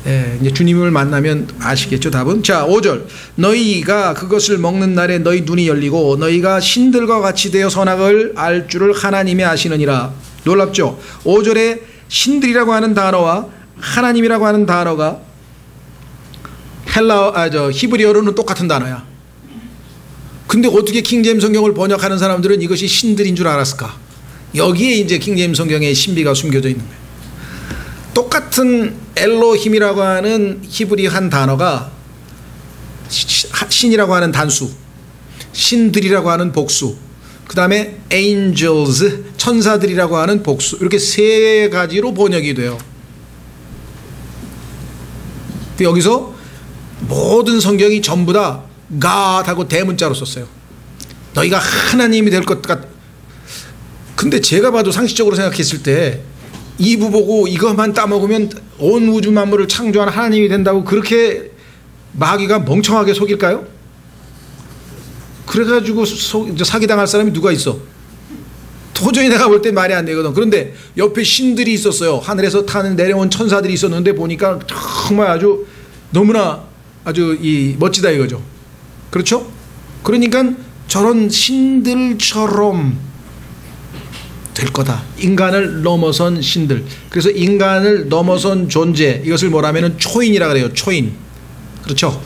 예, 이제 주님을 만나면 아시겠죠, 답은? 자, 5절. 너희가 그것을 먹는 날에 너희 눈이 열리고 너희가 신들과 같이 되어 선악을 알 줄을 하나님이 아시느니라. 놀랍죠? 5절에 신들이라고 하는 단어와 하나님이라고 하는 단어가 히브리어로는 똑같은 단어야. 근데 어떻게 킹제임스 성경을 번역하는 사람들은 이것이 신들인 줄 알았을까? 여기에 이제 킹제임스 성경의 신비가 숨겨져 있는 거예요. 똑같은 엘로힘이라고 하는 히브리 한 단어가 신이라고 하는 단수, 신들이라고 하는 복수, 그 다음에 angels, 천사들이라고 하는 복수, 이렇게 세 가지로 번역이 돼요. 여기서 모든 성경이 전부 다 God 하고 대문자로 썼어요. 너희가 하나님이 될 것 같. 근데 제가 봐도 상식적으로 생각했을 때 이부 보고 이것만 따먹으면 온 우주 만물을 창조한 하나님이 된다고 그렇게 마귀가 멍청하게 속일까요? 그래가지고 사기당할 사람이 누가 있어? 도저히 내가 볼 때 말이 안 되거든. 그런데 옆에 신들이 있었어요. 하늘에서 내려온 천사들이 있었는데 보니까 정말 아주 너무나 아주 멋지다 이거죠. 그렇죠? 그러니까 저런 신들처럼 될 거다. 인간을 넘어선 신들. 그래서 인간을 넘어선 존재, 이것을 뭐라면 초인이라 그래요. 초인. 그렇죠?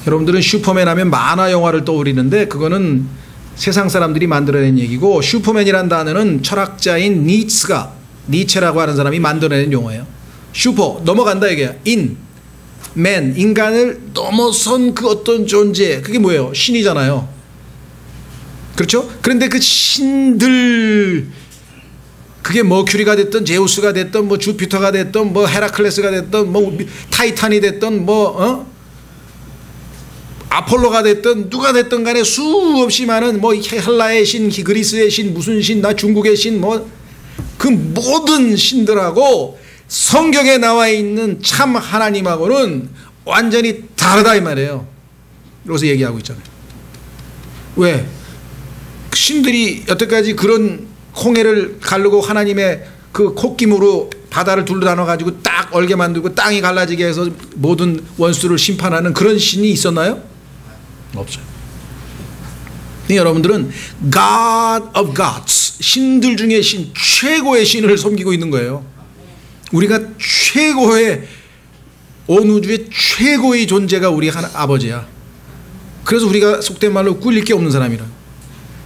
여러분들은 슈퍼맨 하면 만화 영화를 떠올리는데 그거는 세상 사람들이 만들어낸 얘기고, 슈퍼맨이란 단어는 철학자인 니체라고 하는 사람이 만들어낸 용어예요. 슈퍼, 넘어간다 이게. 맨, 인간을 넘어선 그 어떤 존재, 그게 뭐예요? 신이잖아요. 그렇죠? 그런데 그 신들, 그게 머큐리가 됐던 제우스가 됐던 뭐 주피터가 됐던 뭐 헤라클레스가 됐던 뭐 타이탄이 됐던 아폴로가 됐던 누가 됐던 간에 수없이 많은 뭐 헬라의 신, 그리스의 신, 무슨 신, 나 중국의 신, 뭐 그 모든 신들하고 성경에 나와 있는 참 하나님하고는 완전히 다르다 이 말이에요. 여기서 얘기하고 있잖아요. 왜? 신들이 여태까지 그런 홍해를 가르고 하나님의 그 콧김으로 바다를 둘러다녀 가지고 딱 얼게 만들고 땅이 갈라지게 해서 모든 원수를 심판하는 그런 신이 있었나요? 없어요. 여러분들은 God of Gods, 신들 중에 신, 최고의 신을 섬기고 있는 거예요. 우리가 최고의, 온 우주의 최고의 존재가 우리 아버지야. 그래서 우리가 속된 말로 꿀릴 게 없는 사람이라.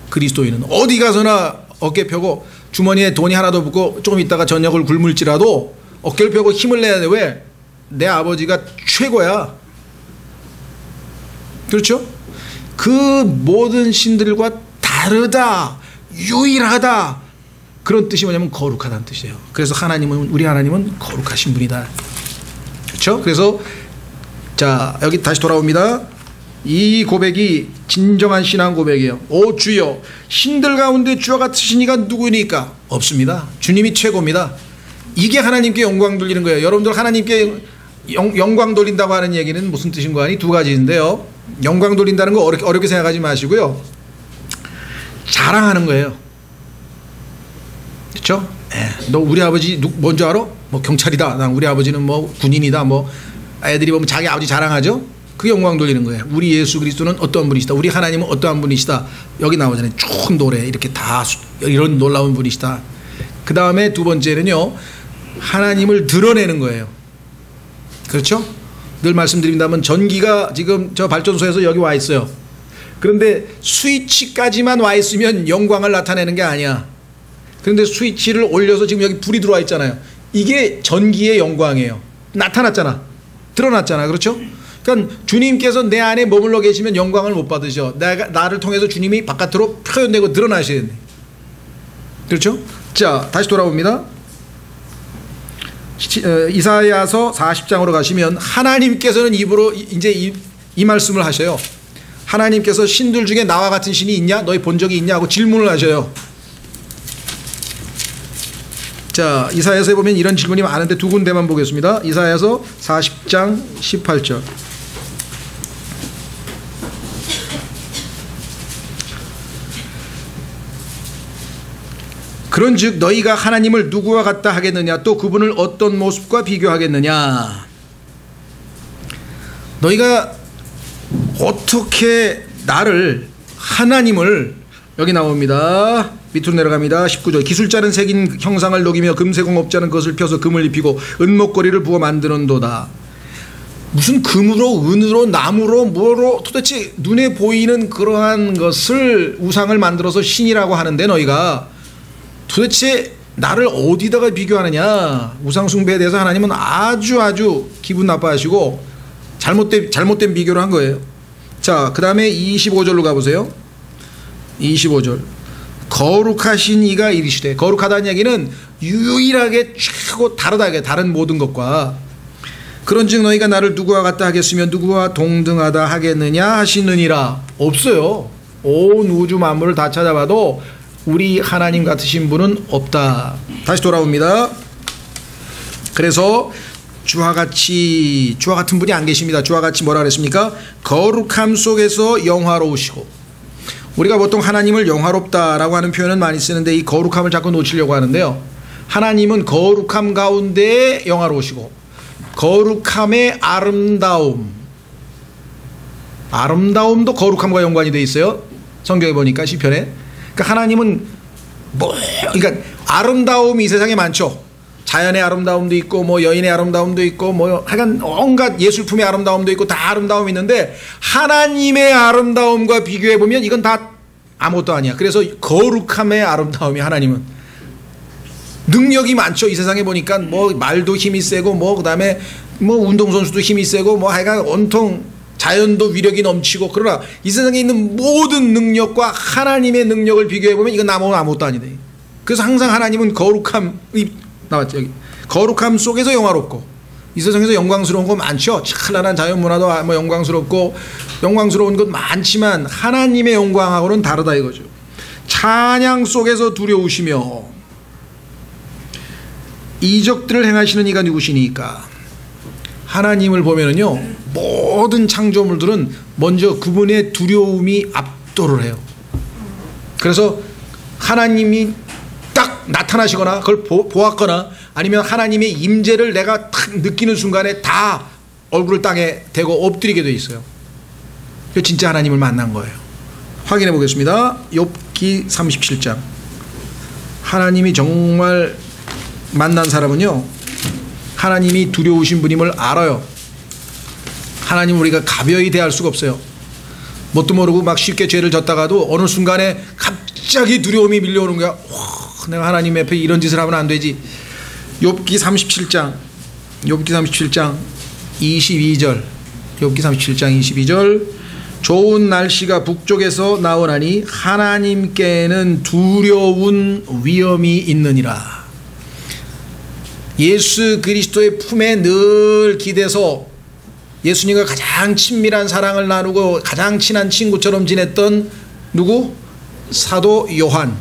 그리스도인은 어디 가서나 어깨 펴고 주머니에 돈이 하나도 없고 조금 있다가 저녁을 굶을지라도 어깨를 펴고 힘을 내야 돼. 왜? 내 아버지가 최고야. 그렇죠? 그 모든 신들과 다르다, 유일하다, 그런 뜻이 뭐냐면 거룩하다는 뜻이에요. 그래서 하나님은, 우리 하나님은 거룩하신 분이다. 그렇죠? 그래서 자, 여기 다시 돌아옵니다. 이 고백이 진정한 신앙 고백이에요. 오 주여, 신들 가운데 주와 같으신 이가 누구니까? 없습니다. 주님이 최고입니다. 이게 하나님께 영광 돌리는 거예요. 여러분들 하나님께 영광 돌린다고 하는 얘기는 무슨 뜻인 거 아니? 두 가지인데요. 영광 돌린다는 거 어렵게 생각하지 마시고요. 자랑하는 거예요. 그렇죠? 너 우리 아버지 뭔지 알아? 뭐 경찰이다. 난 우리 아버지는 뭐 군인이다. 뭐 애들이 보면 자기 아버지 자랑하죠? 그게 영광 돌리는 거예요. 우리 예수 그리스도는 어떠한 분이시다. 우리 하나님은 어떠한 분이시다. 여기 나오잖아요. 쭉 노래 이렇게 다 이런 놀라운 분이시다. 그 다음에 두 번째는요, 하나님을 드러내는 거예요. 그렇죠? 늘 말씀드린다면 전기가 지금 저 발전소에서 여기 와 있어요. 그런데 스위치까지만 와 있으면 영광을 나타내는 게 아니야. 그런데 스위치를 올려서 지금 여기 불이 들어와 있잖아요. 이게 전기의 영광이에요. 나타났잖아. 드러났잖아. 그렇죠? 그러니까 주님께서 내 안에 머물러 계시면 영광을 못 받으셔. 나를 통해서 주님이 바깥으로 표현되고 드러나셔야 돼. 그렇죠? 자, 다시 돌아옵니다. 이사야서 40장으로 가시면 하나님께서는 입으로 이제 이 말씀을 하셔요. 하나님께서 신들 중에 나와 같은 신이 있냐? 너희 본 적이 있냐? 하고 질문을 하셔요. 자, 이사야서에 보면 이런 질문이 많은데 두 군데만 보겠습니다. 이사야서 40장 18절. 그런즉 너희가 하나님을 누구와 같다 하겠느냐, 또 그분을 어떤 모습과 비교하겠느냐. 너희가 어떻게 나를, 하나님을, 여기 나옵니다. 밑으로 내려갑니다. 19절. 기술자는 새긴 형상을 녹이며 금세공업자는 그것을 펴서 금을 입히고 은목걸이를 부어 만드는도다. 무슨 금으로, 은으로, 나무로, 뭐로 도대체 눈에 보이는 그러한 것을, 우상을 만들어서 신이라고 하는데 너희가 도대체 나를 어디다가 비교하느냐. 우상 숭배에 대해서 하나님은 아주 기분 나빠하시고 잘못된 비교를 한 거예요. 자, 그 다음에 25절로 가보세요. 25절. 거룩하신 이가 이르시되, 거룩하다는 얘기는 유일하게 최고 다르다, 다른 모든 것과. 그런즉 너희가 나를 누구와 같다 하겠으며 누구와 동등하다 하겠느냐 하시느니라. 없어요. 온 우주 만물을 다 찾아봐도 우리 하나님 같으신 분은 없다. 다시 돌아옵니다. 그래서 주와 같은 분이 안 계십니다. 주와 같이 뭐라 그랬습니까? 거룩함 속에서 영화로우시고. 우리가 보통 하나님을 영화롭다라고 하는 표현은 많이 쓰는데 이 거룩함을 자꾸 놓치려고 하는데요. 하나님은 거룩함 가운데 영화로우시고, 거룩함의 아름다움도 거룩함과 연관이 되어 있어요. 성경에 보니까 시편에. 그러니까 하나님은 그러니까 아름다움이 이 세상에 많죠. 자연의 아름다움도 있고 뭐 여인의 아름다움도 있고 뭐 하여간 온갖 예술품의 아름다움도 있고 다 아름다움이 있는데 하나님의 아름다움과 비교해 보면 이건 다 아무것도 아니야. 그래서 거룩함의 아름다움이, 하나님은 능력이 많죠. 이 세상에 보니까 뭐 말도 힘이 세고 뭐 그다음에 뭐 운동선수도 힘이 세고 뭐 하여간 온통 자연도 위력이 넘치고. 그러나 이 세상에 있는 모든 능력과 하나님의 능력을 비교해보면 이건 아무것도 아니다. 그래서 항상 하나님은 거룩함이 나왔죠. 여기 거룩함 속에서 영화롭고. 이 세상에서 영광스러운 거 많죠. 찬란한 자연문화도 뭐 영광스러운 것 많지만 하나님의 영광하고는 다르다 이거죠. 찬양 속에서 두려우시며 이적들을 행하시는 이가 누구시니까. 하나님을 보면은요, 모든 창조물들은 먼저 그분의 두려움이 압도를 해요. 그래서 하나님이 딱 나타나시거나 그걸 보았거나 아니면 하나님의 임재를 내가 딱 느끼는 순간에 다 얼굴을 땅에 대고 엎드리게 돼 있어요. 진짜 하나님을 만난 거예요. 확인해 보겠습니다. 욥기 37장. 하나님이 정말 만난 사람은요, 하나님이 두려우신 분임을 알아요. 하나님 우리가 가벼이 대할 수가 없어요. 뭣도 모르고 막 쉽게 죄를 졌다가도 어느 순간에 갑자기 두려움이 밀려오는 거야. 내가 하나님 앞에 이런 짓을 하면 안 되지. 욥기 37장 22절. 욥기 37장 22절. 좋은 날씨가 북쪽에서 나오나니 하나님께는 두려운 위험이 있느니라. 예수 그리스도의 품에 늘 기대서 예수님과 가장 친밀한 사랑을 나누고 가장 친한 친구처럼 지냈던 누구? 사도 요한.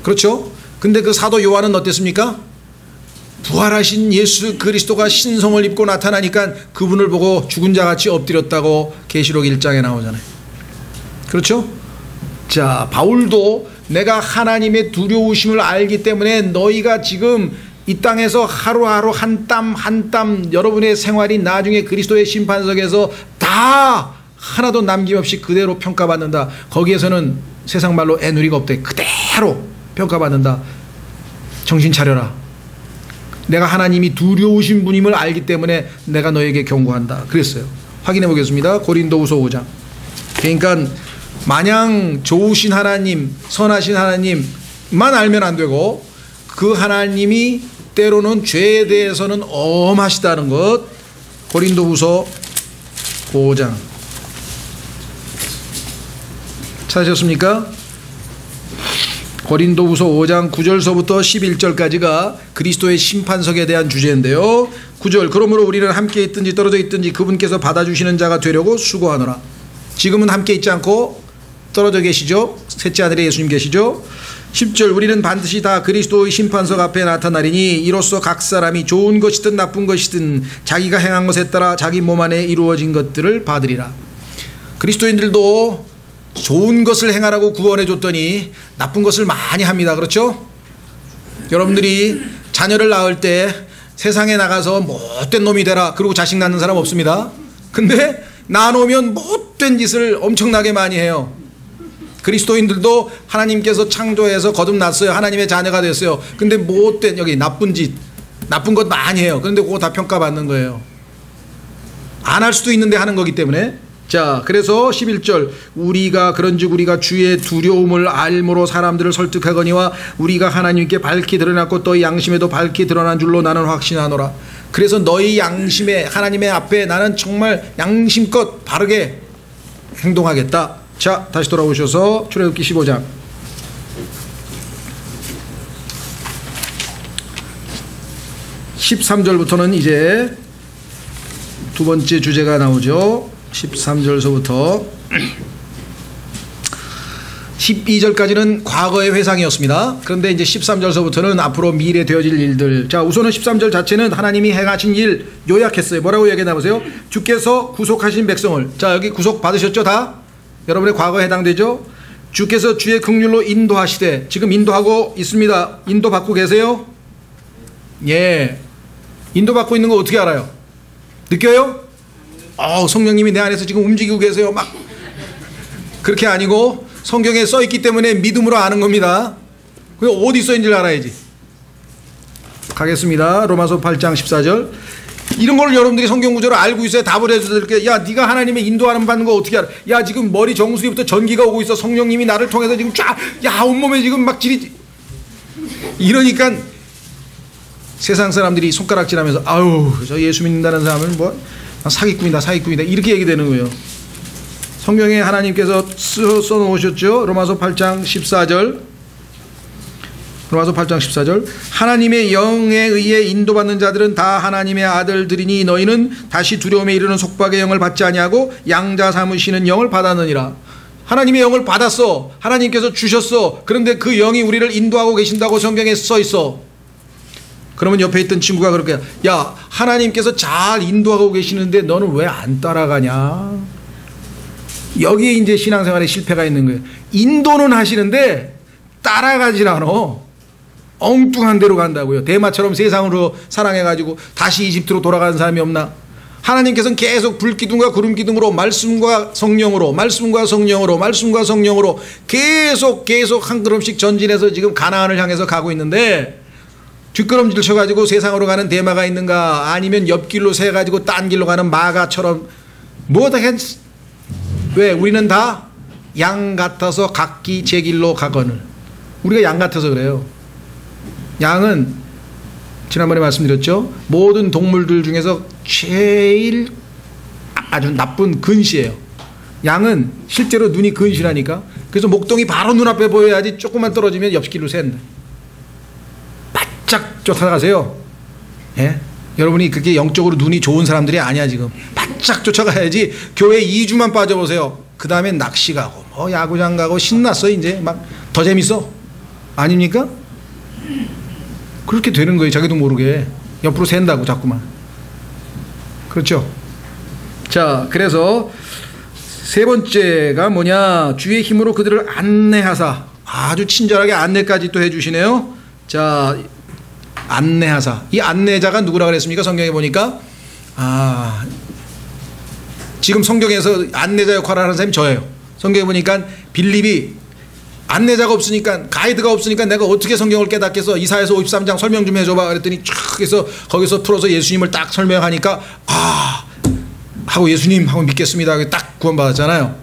그렇죠? 근데 그 사도 요한은 어땠습니까? 부활하신 예수 그리스도가 신성을 입고 나타나니까 그분을 보고 죽은 자같이 엎드렸다고 계시록 1장에 나오잖아요. 그렇죠? 자, 바울도 내가 하나님의 두려우심을 알기 때문에 너희가 지금 이 땅에서 하루하루 한 땀 한 땀 여러분의 생활이 나중에 그리스도의 심판석에서 다 하나도 남김없이 그대로 평가받는다. 거기에서는 세상 말로 애누리가 없대. 그대로 평가받는다. 정신 차려라. 내가 하나님이 두려우신 분임을 알기 때문에 내가 너에게 경고한다. 그랬어요. 확인해 보겠습니다. 고린도후서 5장. 그러니까 마냥 좋으신 하나님, 선하신 하나님만 알면 안 되고 그 하나님이 때로는 죄에 대해서는 엄하시다는 것. 고린도후서 5장 찾으셨습니까? 고린도후서 5장 9절서부터 11절까지가 그리스도의 심판석에 대한 주제인데요. 9절. 그러므로 우리는 함께 있든지 떨어져 있든지 그분께서 받아주시는 자가 되려고 수고하노라. 지금은 함께 있지 않고 떨어져 계시죠? 셋째 하늘에 예수님 계시죠? 10절 우리는 반드시 다 그리스도의 심판석 앞에 나타나리니 이로써 각 사람이 좋은 것이든 나쁜 것이든 자기가 행한 것에 따라 자기 몸 안에 이루어진 것들을 받으리라. 그리스도인들도 좋은 것을 행하라고 구원해 줬더니 나쁜 것을 많이 합니다. 그렇죠? 여러분들이 자녀를 낳을 때 세상에 나가서 못된 놈이 되라 그러고 자식 낳는 사람 없습니다. 근데 낳아놓으면 못된 짓을 엄청나게 많이 해요. 그리스도인들도 하나님께서 창조해서 거듭났어요. 하나님의 자녀가 됐어요. 근데 못된 여기 나쁜 짓 나쁜 것 많이 해요. 그런데 그거 다 평가받는 거예요. 안 할 수도 있는데 하는 거기 때문에. 자, 그래서 11절 우리가 그런즉 우리가 주의 두려움을 알므로 사람들을 설득하거니와 우리가 하나님께 밝히 드러났고 너희 양심에도 밝히 드러난 줄로 나는 확신하노라. 그래서 너희 양심에 하나님의 앞에 나는 정말 양심껏 바르게 행동하겠다. 자, 다시 돌아오셔서 출애굽기 15장 13절부터는 이제 두 번째 주제가 나오죠. 13절서부터 12절까지는 과거의 회상이었습니다. 그런데 이제 13절서부터는 앞으로 미래 되어질 일들. 자, 우선은 13절 자체는 하나님이 행하신 일 요약했어요. 뭐라고 얘기했나 보세요. 주께서 구속하신 백성을. 자, 여기 구속 받으셨죠? 다? 여러분의 과거에 해당되죠? 주께서 주의 긍휼로 인도하시되. 지금 인도하고 있습니다. 인도받고 계세요? 예. 인도받고 있는 거 어떻게 알아요? 느껴요? 성령님이 내 안에서 지금 움직이고 계세요. 막 그렇게 아니고 성경에 써있기 때문에 믿음으로 아는 겁니다. 그게 어디 써있는지 알아야지. 가겠습니다. 로마서 8장 14절. 이런 걸 여러분들이 성경 구절을 알고 있어야 답을 해줄게. 야, 네가 하나님의 인도하는 받는 거 어떻게 알아? 야, 지금 머리 정수리부터 전기가 오고 있어. 성령님이 나를 통해서 지금 쫙, 야, 온몸에 지금 막 지리. 이러니까 세상 사람들이 손가락질하면서 아유, 저 예수 믿는다는 사람은 뭐 사기꾼이다 이렇게 얘기되는 거예요. 성경에 하나님께서 써놓으셨죠. 로마서 8장 14절. 로마서 8장 14절. 하나님의 영에 의해 인도받는 자들은 다 하나님의 아들들이니 너희는 다시 두려움에 이르는 속박의 영을 받지 아니하고 양자 삼으시는 영을 받았느니라. 하나님의 영을 받았어. 하나님께서 주셨어. 그런데 그 영이 우리를 인도하고 계신다고 성경에 써있어. 그러면 옆에 있던 친구가 그렇게, 야, 하나님께서 잘 인도하고 계시는데 너는 왜 안 따라가냐? 여기에 이제 신앙생활에 실패가 있는 거예요. 인도는 하시는데 따라가질 않아. 엉뚱한 데로 간다고요. 대마처럼 세상으로 사랑해가지고 다시 이집트로 돌아가는 사람이 없나? 하나님께서는 계속 불기둥과 구름기둥으로 말씀과 성령으로 계속 한 걸음씩 전진해서 지금 가나안을 향해서 가고 있는데 뒷걸음질 쳐가지고 세상으로 가는 대마가 있는가, 아니면 옆길로 새가지고 딴 길로 가는 마가처럼 왜 우리는 다 양 같아서 각기 제 길로 가거늘. 우리가 양 같아서 그래요. 양은 지난번에 말씀드렸죠. 모든 동물들 중에서 제일 아주 나쁜 근시예요. 양은 실제로 눈이 근시라니까. 그래서 목동이 바로 눈앞에 보여야지 조금만 떨어지면 옆길로 샌다. 바짝 쫓아가세요. 예? 여러분이 그렇게 영적으로 눈이 좋은 사람들이 아니야. 지금 바짝 쫓아가야지. 교회 2주만 빠져보세요. 그 다음에 낚시 가고 뭐 야구장 가고 신났어. 이제 막 더 재밌어. 아닙니까? 그렇게 되는 거예요. 자기도 모르게 옆으로 샌다고 자꾸만. 그렇죠? 자, 그래서 세 번째가 뭐냐, 주의 힘으로 그들을 안내하사. 아주 친절하게 안내까지 또 해주시네요. 자, 안내하사. 이 안내자가 누구라 그랬습니까? 성경에 보니까 지금 성경에서 안내자 역할을 하는 사람이 저예요. 성경에 보니까 빌립이 안내자가 없으니까, 가이드가 없으니까 내가 어떻게 성경을 깨닫겠어? 이사야서 53장 설명 좀 해줘봐. 그랬더니 촥 해서 거기서 풀어서 예수님을 딱 설명하니까 하고 예수님 하고 믿겠습니다. 딱 구원받았잖아요.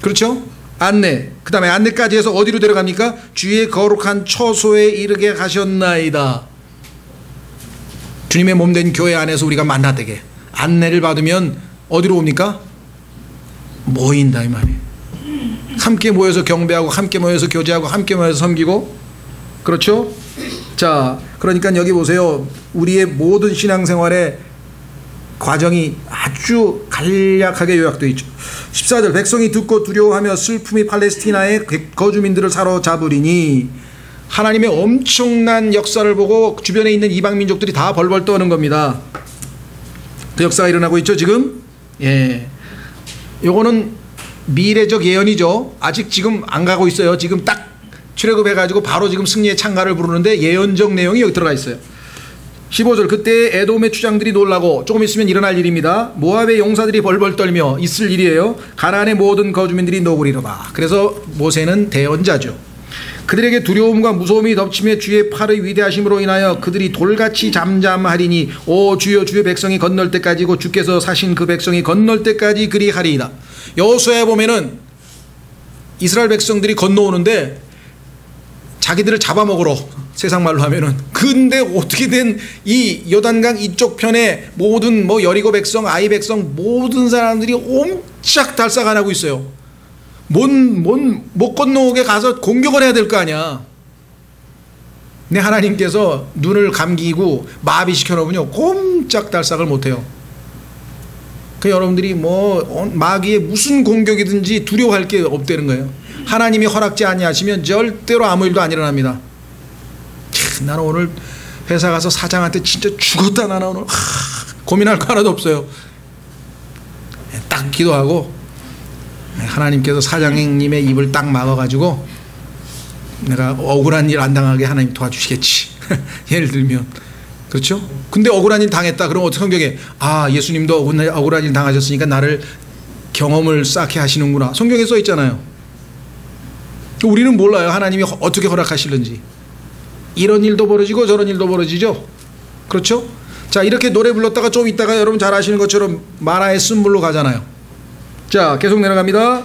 그렇죠? 안내. 그 다음에 안내까지 해서 어디로 데려갑니까? 주의 거룩한 처소에 이르게 가셨나이다. 주님의 몸된 교회 안에서 우리가 만나되게 안내를 받으면 어디로 옵니까? 모인다 이 말이에요. 함께 모여서 경배하고, 함께 모여서 교제하고, 함께 모여서 섬기고. 그렇죠? 자, 그러니까 여기 보세요. 우리의 모든 신앙생활의 과정이 아주 간략하게 요약되어 있죠. 14절 백성이 듣고 두려워하며 슬픔이 팔레스티나의 거주민들을 사로잡으리니. 하나님의 엄청난 역사를 보고 주변에 있는 이방 민족들이 다 벌벌 떠는 겁니다. 그 역사가 일어나고 있죠 지금. 예, 요거는 미래적 예언이죠. 아직 지금 안 가고 있어요. 지금 딱 출애굽해가지고 바로 지금 승리의 창가를 부르는데 예언적 내용이 여기 들어가 있어요. 15절 그때 에돔의 추장들이 놀라고 조금 있으면 일어날 일입니다. 모압의 용사들이 벌벌 떨며 있을 일이에요. 가나안의 모든 거주민들이 노구리로다. 그래서 모세는 대언자죠. 그들에게 두려움과 무서움이 덮치며 주의 팔의 위대하심으로 인하여 그들이 돌같이 잠잠하리니 오 주여 주의 백성이 건널 때까지고 주께서 사신 그 백성이 건널 때까지 그리하리이다. 여호수아에 보면은 이스라엘 백성들이 건너오는데 자기들을 잡아먹으러, 세상 말로 하면은. 근데 어떻게 된 이 요단강 이쪽 편에 모든 뭐 여리고 백성, 아이 백성 모든 사람들이 옴짝 달싹 안 하고 있어요. 못 건너오게 가서 공격을 해야 될 거 아니야. 근데 하나님께서 눈을 감기고 마비시켜 놓으면요 꼼짝달싹을 못해요. 그 여러분들이 뭐 마귀의 무슨 공격이든지 두려워할 게 없다는 거예요. 하나님이 허락지 아니하시면 절대로 아무 일도 안 일어납니다. 나는 오늘 회사 가서 사장한테 진짜 죽었다 나는 오늘 고민할 거 하나도 없어요. 딱 기도하고 하나님께서 사장님의 입을 딱 막아가지고 내가 억울한 일 안 당하게 하나님 도와주시겠지. 예를 들면 그렇죠? 근데 억울한 일 당했다 그럼 어떻게 성경에 예수님도 억울한 일 당하셨으니까 나를 경험을 쌓게 하시는구나 성경에 써 있잖아요. 우리는 몰라요. 하나님이 어떻게 허락하시는지. 이런 일도 벌어지고 저런 일도 벌어지죠. 그렇죠? 자 이렇게 노래 불렀다가 좀 있다가 여러분 잘 아시는 것처럼 마라의 쓴물로 가잖아요. 자 계속 내려갑니다.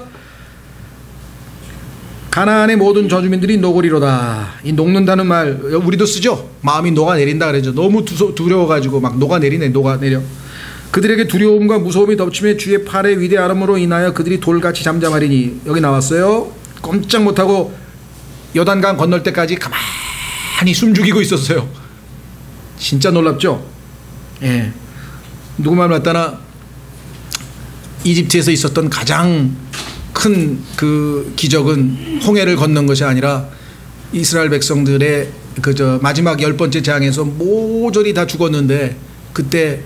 가나안의 모든 저주민들이 녹으리로다. 이 녹는다는 말 우리도 쓰죠. 마음이 녹아내린다 그러죠. 너무 두려워가지고 막 녹아내려. 그들에게 두려움과 무서움이 덮치며 주의 팔의 위대함으로 인하여 그들이 돌같이 잠잠하리니. 여기 나왔어요. 꼼짝 못하고 요단강 건널 때까지 가만히 숨죽이고 있었어요. 진짜 놀랍죠. 예. 누구 말 맞다나 이집트에서 있었던 가장 큰 그 기적은 홍해를 건넌 것이 아니라 이스라엘 백성들의 마지막 10번째 재앙에서 모조리 다 죽었는데 그때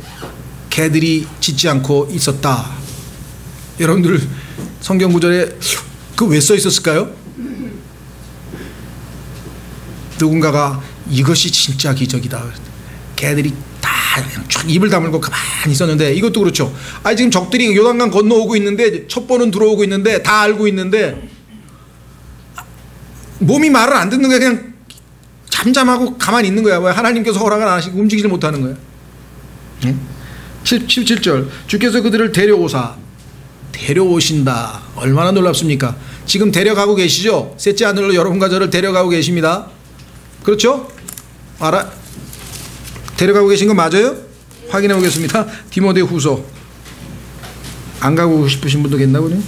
개들이 짖지 않고 있었다. 여러분들 성경 구절에 그 왜 써 있었을까요? 누군가가 이것이 진짜 기적이다. 개들이 다 입을 다물고 가만히 있었는데 이것도 그렇죠. 지금 적들이 요단강 건너오고 있는데 첩보는 들어오고 있는데 다 알고 있는데 몸이 말을 안 듣는 거야. 그냥 잠잠하고 가만히 있는 거야. 왜 하나님께서 허락을 안 하시고 움직이질 못하는 거야. 17절 주께서 그들을 데려오신다. 얼마나 놀랍습니까? 지금 데려가고 계시죠? 셋째 하늘로 여러분과 저를 데려가고 계십니다. 그렇죠? 데려가고 계신 거 맞아요? 확인해 보겠습니다. 디모데후서. 안 가고 싶으신 분도 계시나 보네.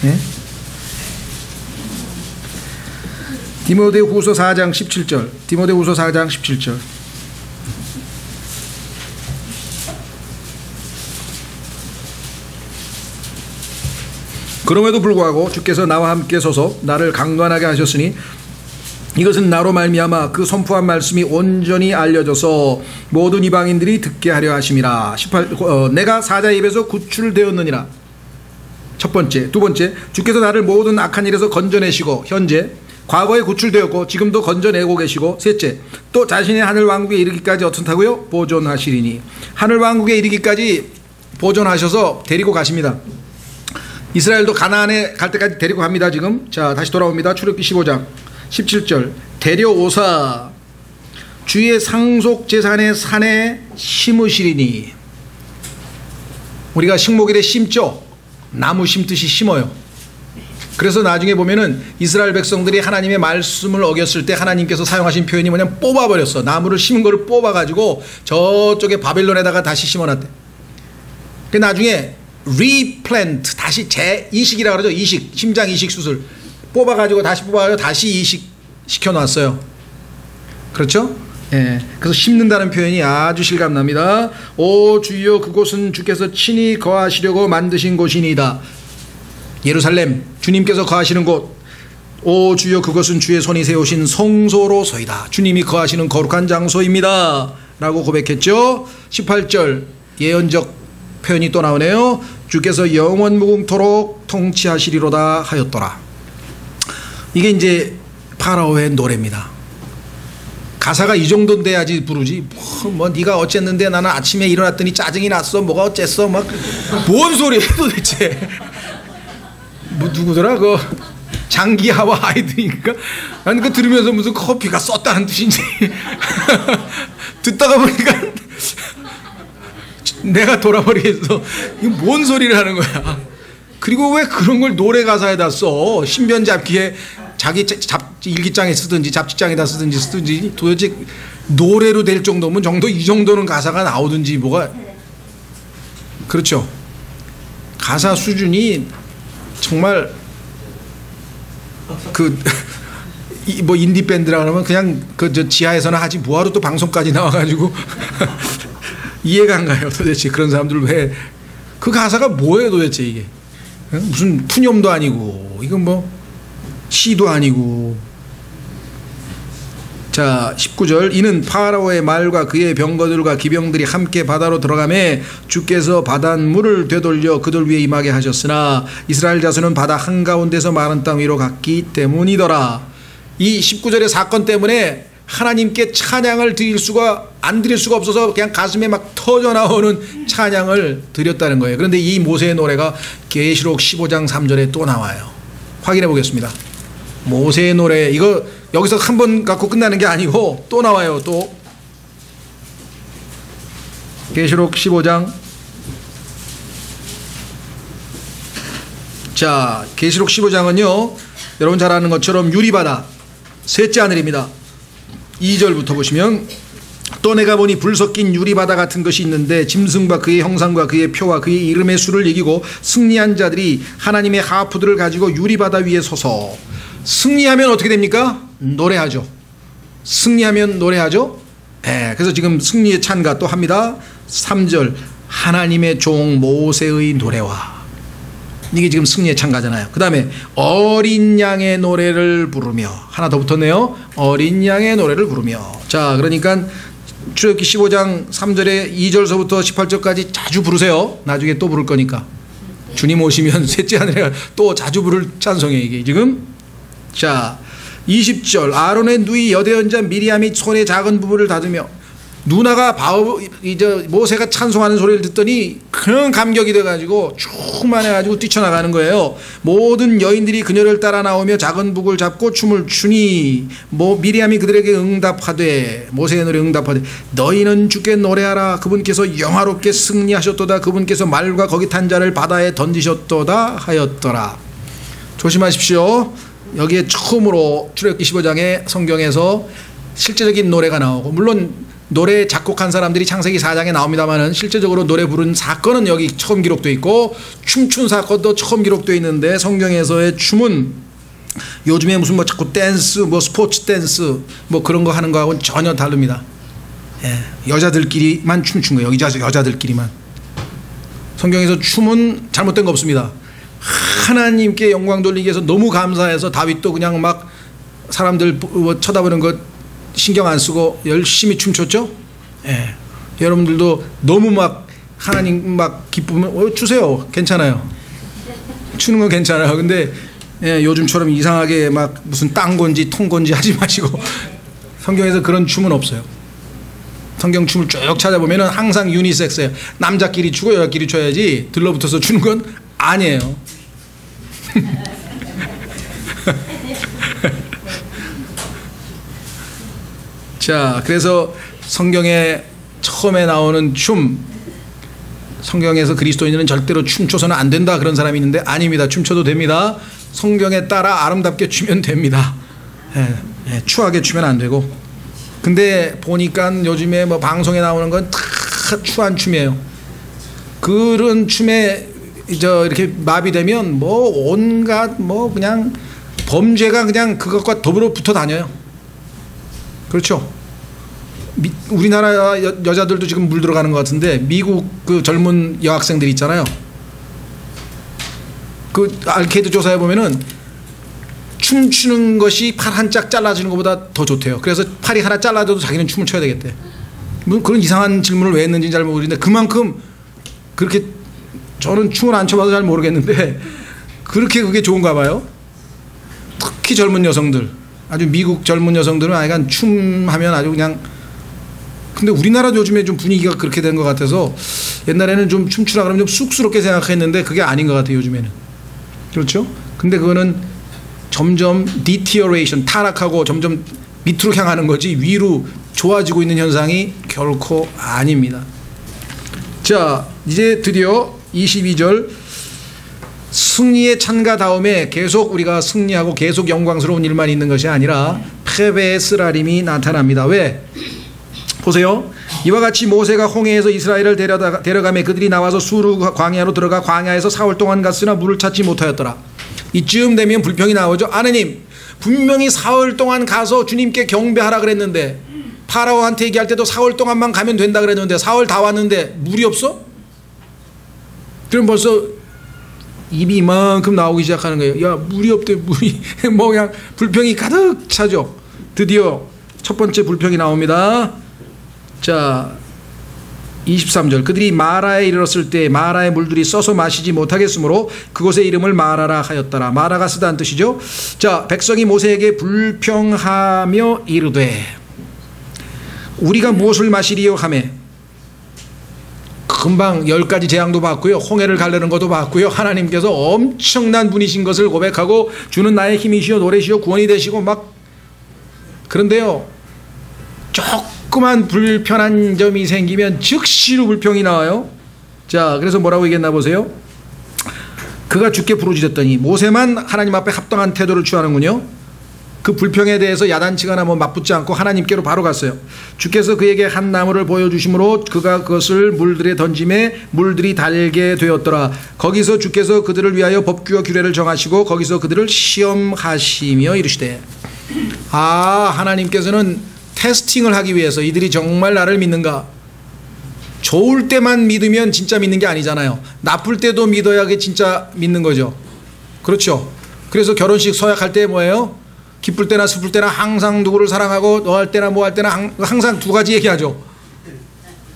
네? 디모데후서 4장 17절. 디모데후서 4장 17절. 그럼에도 불구하고 주께서 나와 함께 서서 나를 강건하게 하셨으니 이것은 나로 말미암아 그 선포한 말씀이 온전히 알려져서 모든 이방인들이 듣게 하려 하심이라. 18 내가 사자의 입에서 구출되었느니라. 첫 번째. 두 번째, 주께서 나를 모든 악한 일에서 건져내시고 현재 과거에 구출되었고 지금도 건져내고 계시고. 셋째, 또 자신의 하늘 왕국에 이르기까지 어떻다고요? 보존하시리니. 하늘 왕국에 이르기까지 보존하셔서 데리고 가십니다. 이스라엘도 가나안에 갈 때까지 데리고 갑니다. 지금. 자 다시 돌아옵니다. 출애굽기 15장 17절 데려오사 주의 상속 재산의 산에 심으시리니. 우리가 식목일에 심죠. 나무 심듯이 심어요. 그래서 나중에 보면은 이스라엘 백성들이 하나님의 말씀을 어겼을 때 하나님께서 사용하신 표현이 뭐냐면 뽑아버렸어. 나무를 심은 거를 뽑아가지고 저쪽에 바벨론에다가 다시 심어놨대. 그 나중에 replant 다시 재이식이라고 그러죠. 이식, 심장 이식 수술 뽑아가지고 다시 뽑아가지고 다시 이식 시켜놨어요. 그렇죠? 예. 그래서 심는다는 표현이 아주 실감납니다. 오 주여 그곳은 주께서 친히 거하시려고 만드신 곳이니이다. 예루살렘 주님께서 거하시는 곳. 오 주여 그것은 주의 손이 세우신 성소로소이다. 주님이 거하시는 거룩한 장소입니다 라고 고백했죠. 18절 예언적 표현이 또 나오네요. 주께서 영원 무궁토록 통치하시리로다 하였더라. 이게 이제 파라오의 노래입니다. 가사가 이 정도 돼야지 부르지. 뭐 네가 어쨌는데 나는 아침에 일어났더니 짜증이 났어. 뭐가 어쨌어. 막 뭔 소리야 도대체. 뭐 누구더라 그 장기하와 하이드니까. 아니 그 들으면서 무슨 커피가 썼다는 뜻인지 듣다가 보니까 내가 돌아버리겠어. 이거 뭔 소리를 하는 거야. 그리고 왜 그런 걸 노래 가사에다 써. 신변 잡기에 자기 일기장에 쓰든지 잡지장에다 쓰든지 도대체 노래로 될 정도면 이 정도는 가사가 나오든지 뭐가. 그렇죠. 가사 수준이 정말 뭐 인디 밴드라 그러면 그냥 저 지하에서는 하지 뭐하러 또 방송까지 나와가지고 이해가 안 가요. 도대체 그런 사람들 왜 그 가사가 뭐예요 도대체 이게. 무슨 푸념도 아니고 이건 뭐 시도 아니고. 자 19절 이는 파라오의 말과 그의 병거들과 기병들이 함께 바다로 들어가매 주께서 바닷물을 되돌려 그들 위에 임하게 하셨으나 이스라엘 자손은 바다 한가운데서 마른 땅 위로 갔기 때문이더라. 이 19절의 사건 때문에 하나님께 찬양을 안 드릴 수가 없어서 그냥 가슴에 막 터져나오는 찬양을 드렸다는 거예요. 그런데 이 모세의 노래가 계시록 15장 3절에 또 나와요. 확인해 보겠습니다. 모세의 노래 이거 여기서 한 번 갖고 끝나는 게 아니고 또 나와요. 또 계시록 15장 자 계시록 15장은요 여러분 잘 아는 것처럼 유리바다 셋째 하늘입니다. 2절부터 보시면 또 내가 보니 불 섞인 유리바다 같은 것이 있는데 짐승과 그의 형상과 그의 표와 그의 이름의 수를 이기고 승리한 자들이 하나님의 하프들을 가지고 유리바다 위에 서서 승리하면 어떻게 됩니까? 노래하죠. 승리하면 노래하죠. 그래서 지금 승리의 찬가 또 합니다. 3절 하나님의 종 모세의 노래와 이게 지금 승리의 찬가잖아요. 그 다음에 어린 양의 노래를 부르며 하나 더 붙었네요. 어린 양의 노래를 부르며. 자 그러니까 출애굽기 15장 3절에 2절서부터 18절까지 자주 부르세요. 나중에 또 부를 거니까. 주님 오시면 셋째 하늘에 또 자주 부를 찬송이에요 이게 지금. 자 20절 아론의 누이 여대언자 미리암이 손의 작은 부분을 다듬며 누나가 모세가 찬송하는 소리를 듣더니 그런 감격이 돼가지고 충만해가지고 뛰쳐나가는 거예요. 모든 여인들이 그녀를 따라 나오며 작은 북을 잡고 춤을 추니 미리암이 그들에게 응답하되 모세의 노래 응답하되 너희는 주께 노래하라. 그분께서 영화롭게 승리하셨도다. 그분께서 말과 거기 탄 자를 바다에 던지셨도다 하였더라. 조심하십시오. 여기에 처음으로 출애굽기 15장의 성경에서 실제적인 노래가 나오고 물론 노래 작곡한 사람들이 창세기 4장에 나옵니다만은 실제적으로 노래 부른 사건은 여기 처음 기록되어 있고 춤춘 사건도 처음 기록되어 있는데 성경에서의 춤은 요즘에 무슨 뭐 자꾸 댄스 스포츠 댄스 그런 거 하는 거하고는 전혀 다릅니다. 여자들끼리만 춤춘 거예요. 여자들끼리만. 성경에서 춤은 잘못된 거 없습니다. 하나님께 영광 돌리기 위해서 너무 감사해서 다윗도 그냥 막 사람들 쳐다보는 거 신경 안 쓰고 열심히 춤췄죠. 여러분들도 너무 막 하나님 막 기쁘면 추세요. 괜찮아요. 추는 건 괜찮아요. 근데 요즘처럼 이상하게 막 무슨 땅건지 통건지 하지 마시고 성경에서 그런 춤은 없어요. 성경 춤을 쭉 찾아보면 항상 유니섹스예요. 남자끼리 추고 여자끼리 춰야지 들러붙어서 추는 건 아니에요. 자, 그래서 성경에 처음에 나오는 춤, 성경에서 그리스도인은 절대로 춤춰서는 안 된다 그런 사람이 있는데 아닙니다. 춤춰도 됩니다. 성경에 따라 아름답게 추면 됩니다. 추하게 추면 안 되고. 근데 보니까 요즘에 방송에 나오는 건 다 추한 춤이에요. 그런 춤에 이렇게 마비되면 온갖 그냥 범죄가 그냥 그것과 더불어 붙어 다녀요. 그렇죠. 우리나라 여자들도 지금 물들어가는 것 같은데 미국 그 젊은 여학생들 있잖아요. 그 알케이드 조사해 보면은 춤추는 것이 팔 한 짝 잘라주는 것보다 더 좋대요. 그래서 팔이 하나 잘라져도 자기는 춤을 춰야 되겠대. 뭐 그런 이상한 질문을 왜 했는지 잘 모르겠는데 그만큼 그렇게 저는 춤을 안 춰봐서 잘 모르겠는데 그렇게 그게 좋은가 봐요. 특히 젊은 여성들, 아주 미국 젊은 여성들은 약간 춤하면 아주 그냥. 근데 우리나라도 요즘에 좀 분위기가 그렇게 된 것 같아서 옛날에는 좀 춤추라 그러면 좀 쑥스럽게 생각했는데 그게 아닌 것 같아요, 요즘에는. 그렇죠? 근데 그거는 점점 deterioration, 타락하고 점점 밑으로 향하는 거지 위로 좋아지고 있는 현상이 결코 아닙니다. 자, 이제 드디어 22절 승리의 찬가 다음에 계속 우리가 승리하고 계속 영광스러운 일만 있는 것이 아니라 패배의 쓰라림이 나타납니다. 왜? 보세요. 이와 같이 모세가 홍해에서 이스라엘을 데려가매 그들이 나와서 수르 광야로 들어가 광야에서 4월 동안 갔으나 물을 찾지 못하였더라. 이쯤 되면 불평이 나오죠. 하느님, 분명히 4월 동안 가서 주님께 경배하라 그랬는데 파라오한테 얘기할 때도 4월 동안만 가면 된다 그랬는데 4월 다 왔는데 물이 없어? 그럼 벌써 입이 이만큼 나오기 시작하는 거예요. 야, 물이 없대. 물이 뭐 그냥 불평이 가득 차죠. 드디어 첫 번째 불평이 나옵니다. 자, 23절 그들이 마라에 이르렀을 때 마라의 물들이 써서 마시지 못하겠으므로 그곳의 이름을 마라라 하였더라. 마라가 쓰다는 뜻이죠. 자, 백성이 모세에게 불평하며 이르되 우리가 무엇을 마시리요 하매 금방 10가지 재앙도 받고요, 홍해를 가르는 것도 받고요, 하나님께서 엄청난 분이신 것을 고백하고 주는 나의 힘이시요 노래시요 구원이 되시고 막. 그런데요, 조그만 불편한 점이 생기면 즉시로 불평이 나와요. 자, 그래서 뭐라고 얘기했나 보세요. 그가 주께 부르짖었더니 모세만 하나님 앞에 합당한 태도를 취하는군요. 그 불평에 대해서 야단치거나 뭐 맞붙지 않고 하나님께로 바로 갔어요. 주께서 그에게 한 나무를 보여주심으로 그가 그것을 물들에 던짐에 물들이 달게 되었더라. 거기서 주께서 그들을 위하여 법규와 규례를 정하시고 거기서 그들을 시험하시며 이르시되. 하나님께서는 테스팅을 하기 위해서 이들이 정말 나를 믿는가. 좋을 때만 믿으면 진짜 믿는 게 아니잖아요. 나쁠 때도 믿어야 그게 진짜 믿는 거죠. 그렇죠. 그래서 결혼식 서약할 때 뭐예요? 기쁠 때나 슬플 때나 항상 누구를 사랑하고 너 할 때나 뭐 할 때나 항상 두 가지 얘기하죠.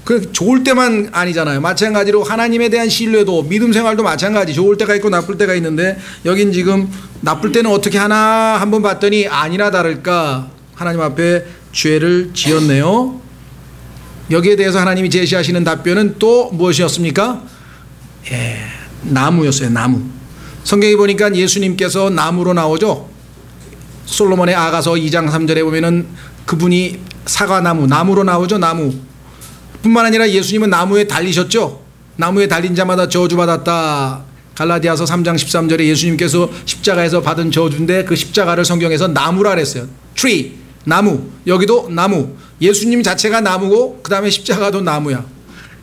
그 좋을 때만 아니잖아요. 마찬가지로 하나님에 대한 신뢰도 믿음 생활도 마찬가지. 좋을 때가 있고 나쁠 때가 있는데 여긴 지금 나쁠 때는 어떻게 하나 한번 봤더니 아니나 다를까 하나님 앞에 죄를 지었네요. 여기에 대해서 하나님이 제시하시는 답변은 또 무엇이었습니까? 나무였어요. 나무. 성경에 보니까 예수님께서 나무로 나오죠. 솔로몬의 아가서 2장 3절에 보면은 그분이 사과나무, 나무로 나오죠. 나무. 뿐만 아니라 예수님은 나무에 달리셨죠. 나무에 달린 자마다 저주받았다. 갈라디아서 3장 13절에 예수님께서 십자가에서 받은 저주인데 그 십자가를 성경에서 나무라 그랬어요. tree, 나무. 여기도 나무. 예수님 자체가 나무고 그 다음에 십자가도 나무야.